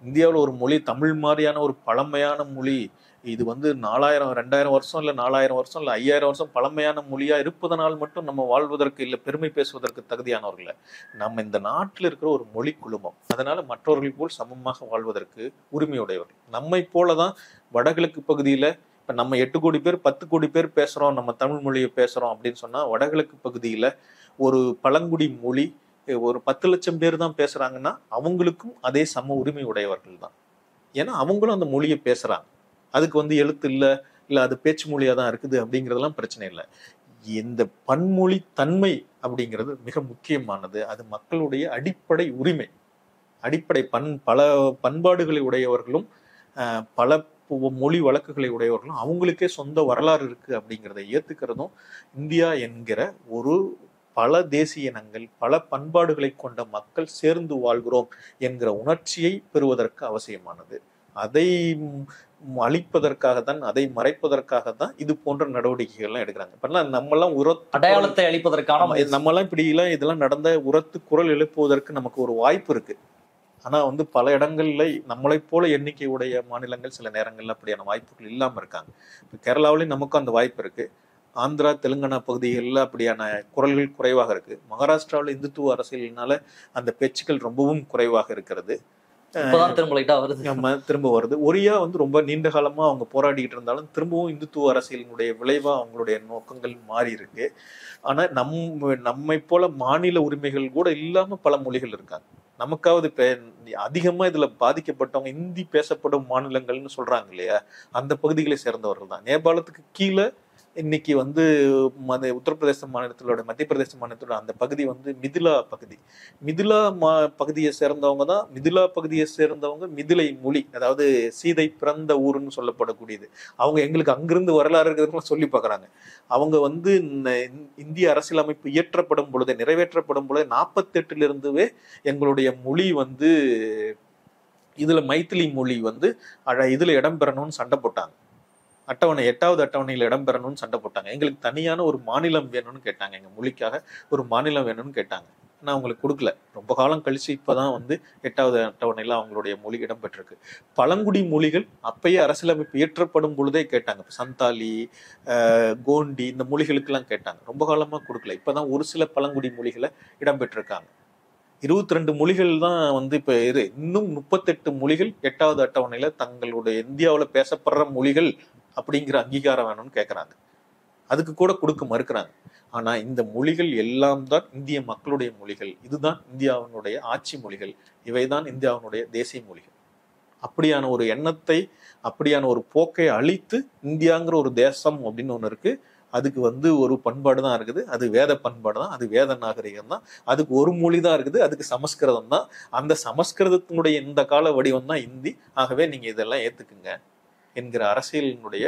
இந்தியாவில் ஒரு மொழி தமிழ் மாதிரியான ஒரு பழமையான மொழி, இது 4000 2000 வருஷம் இல்ல 4000 வருஷம் இல்ல 5000 வருஷம் பழமையான மொழியா இருப்பதனால் மட்டும் நம்ம வாழ்வதற்கு இல்ல பெருமை பேசுவதற்கு தகுதியானவர்கள். நம்ம இந்த நாட்டில் இருக்கிற ஒரு மொழி குழுமம், அதனால மற்றவர்கள் போல் சமமாக வாழ்வதற்கு உரிமையுடையவர்கள். நம்மை போலதான் வடகிழக்கு பகுதியில இப்ப நம்ம 8 கோடி பேர் 10 கோடி பேர் பேசுறோம், நம்ம தமிழ் மொழியை பேசுறோம் அப்படின்னு சொன்னா, வடகிழக்கு பகுதியில ஒரு பழங்குடி மொழி ஒரு 10 லட்சம் பேர் தான் பேசுறாங்கன்னா அவங்களுக்கும் அதே சம உரிமை உடையவர்கள் தான். ஏன்னா அவங்களும் அந்த மொழியை பேசுறாங்க. அதுக்கு எழுத்து இல்ல அது பேச்சு மொழியா தான் இருக்குது அப்படிங்கிறதெல்லாம் பிரச்சனை இல்லை. இந்த பன்மொழி தன்மை அப்படிங்கிறது மிக முக்கியமானது. அது மக்களுடைய அடிப்படை உரிமை. அடிப்படை பல பண்பாடுகளை உடையவர்களும் பல மொழி வழக்குகளை உடையவர்களும் அவங்களுக்கே சொந்த வரலாறு இருக்கு அப்படிங்கிறத ஏத்துக்கிறதும் இந்தியா என்கிற ஒரு பல தேசிய இனங்கள் பல பண்பாடுகளை கொண்ட மக்கள் சேர்ந்து வாழ்கிறோம் என்கிற உணர்ச்சியை பெறுவதற்கு அவசியமானது. அதை அழிப்பதற்காகத்தான், அதை மறைப்பதற்காகத்தான் இது போன்ற நடவடிக்கைகள்லாம் எடுக்கிறாங்க. இப்பெல்லாம் நம்மெல்லாம் அடையாளத்தை அழிப்பதற்கான நம்மெல்லாம் இப்படி எல்லாம் இதெல்லாம் நடந்த உரத்து குரல் எழுப்புவதற்கு நமக்கு ஒரு வாய்ப்பு இருக்கு. ஆனா பல இடங்கள்ல நம்மளை போல எண்ணிக்கை உடைய மாநிலங்கள் சில நேரங்கள்ல அப்படியான வாய்ப்புகள் இல்லாம இருக்காங்க. இப்ப கேரளாவிலேயும் நமக்கும் அந்த வாய்ப்பு இருக்கு. ஆந்திரா தெலுங்கானா பகுதிகளில் அப்படியான குரல்கள் குறைவாக இருக்கு. மகாராஷ்டிராவில் இந்துத்துவ அரசியலினால அந்த பேச்சுக்கள் ரொம்பவும் குறைவாக இருக்கிறது. திரும்ப வருது. ஒரியா ரொம்ப நீண்ட காலமா அவங்க போராடிட்டு இருந்தாலும் திரும்பவும் இந்துத்துவ அரசியலினுடைய விளைவா அவங்களுடைய நோக்கங்கள் மாறி இருக்கு. ஆனா நம்மை போல மாநில உரிமைகள் கூட இல்லாம பல மொழிகள் இருக்காங்க. நமக்காவது இப்ப அதிகமா இதுல பாதிக்கப்பட்டவங்க இந்தி பேசப்படும் மாநிலங்கள்னு சொல்றாங்க இல்லையா, அந்த பகுதிகளை சேர்ந்தவர்கள் தான். நேபாளத்துக்கு கீழே இன்னைக்கு உத்தரப்பிரதேச மாநிலத்திலோட மத்திய பிரதேச மாநிலத்தோட அந்த பகுதி மிதிலா பகுதி. மிதிலா பகுதியை சேர்ந்தவங்க தான். மிதிலா பகுதியை சேர்ந்தவங்க மிதிலை மொழி, அதாவது சீதை பிறந்த ஊருன்னு சொல்லப்படக்கூடியது. அவங்க எங்களுக்கு அங்கிருந்து வரலாறு இருக்கிறதுக்கு சொல்லி பார்க்குறாங்க. அவங்க இந்திய அரசியலமைப்பு இயற்றப்படும் பொழுது நிறைவேற்றப்படும் பொழுது 48 எங்களுடைய மொழி இதுல மைத்திலி மொழி இதுல இடம்பெறணும்னு சண்டை போட்டாங்க. அட்டவணை 8வது அட்டவணையில் இடம்பெறணும்னு சண்டை போட்டாங்க. எங்களுக்கு தனியான ஒரு மாநிலம் வேணும்னு கேட்டாங்க. எங்க மொழிக்காக ஒரு மாநிலம் வேணும்னு கேட்டாங்க. ஆனா அவங்களுக்கு கொடுக்கல. ரொம்ப காலம் கழிச்சு இப்பதான் 8வது அட்டவணையில அவங்களுடைய மொழி இடம்பெற்றிருக்கு. பழங்குடி மொழிகள் அப்பயே அரசியலமைப்பு இயற்றப்படும் பொழுதே கேட்டாங்க. சந்தாலி, கோண்டி இந்த மொழிகளுக்கு எல்லாம் கேட்டாங்க. ரொம்ப காலமா கொடுக்கல. இப்பதான் ஒரு சில பழங்குடி மொழிகளை இடம்பெற்றிருக்காங்க. 22 மொழிகள் தான் இப்ப இன்னும் 38 மொழிகள் 8வது அட்டவணையில தங்களுடைய இந்தியாவில் பேசப்படுற மொழிகள் அப்படிங்கிற அங்கீகாரம் வேணும்னு கேட்கறாங்க. அதுக்கு கூட கொடுக்க மறுக்கிறாங்க. ஆனா இந்த மொழிகள் எல்லாம் தான் இந்திய மக்களுடைய மொழிகள். இதுதான் இந்தியாவினுடைய ஆட்சி மொழிகள். இவைதான் இந்தியாவினுடைய தேசிய மொழிகள். அப்படியான ஒரு எண்ணத்தை, அப்படியான ஒரு போக்கை அழித்து இந்தியாங்கிற ஒரு தேசம் அப்படின்னு ஒண்ணு இருக்கு. அதுக்கு ஒரு பண்பாடு தான் இருக்குது. அது வேத பண்பாடு தான். அது வேத நாகரிகம் தான். அதுக்கு ஒரு மொழி தான் இருக்குது. அதுக்கு சமஸ்கிருதம் தான். அந்த சமஸ்கிருதத்தினுடைய இந்த கால வடிவம் தான் இந்தி. ஆகவே நீங்க இதெல்லாம் ஏத்துக்குங்க என்கிற அரசியலினுடைய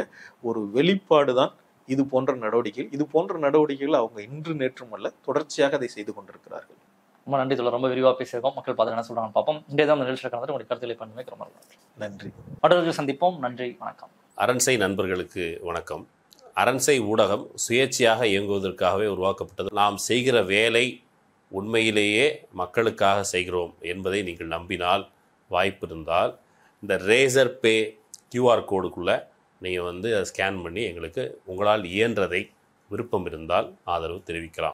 ஒரு வெளிப்பாடு தான் இது போன்ற நடவடிக்கைகள். இது போன்ற நடவடிக்கைகள் அவங்க இன்று நேற்றும் அல்ல, தொடர்ச்சியாக அதை செய்து கொண்டிருக்கிறார்கள். ரொம்ப நன்றி சொல்ல. ரொம்ப விரிவாக பேசியிருக்கோம். மக்கள் பார்த்து என்ன சொல்றாங்க பார்ப்போம். இன்றைய தான் நிகழ்ச்சியில் கலந்து உங்களுடைய கருத்துக்களை பண்ணுமே. ரொம்ப நன்றி. மற்றவர்கள் சந்திப்போம். நன்றி, வணக்கம். அரண்சை நண்பர்களுக்கு வணக்கம். அரண்சை ஊடகம் சுயேட்சையாக இயங்குவதற்காகவே உருவாக்கப்பட்டது. நாம் செய்கிற வேலை உண்மையிலேயே மக்களுக்காக செய்கிறோம் என்பதை நீங்கள் நம்பினால், வாய்ப்பு இருந்தால் இந்த ரேசர் பே கியூஆர் கோடுக்குள்ளே நீங்கள் அதை ஸ்கேன் பண்ணி எங்களுக்கு உங்களால் இயன்றதை விருப்பம் இருந்தால் ஆதரவு தெரிவிக்கலாம்.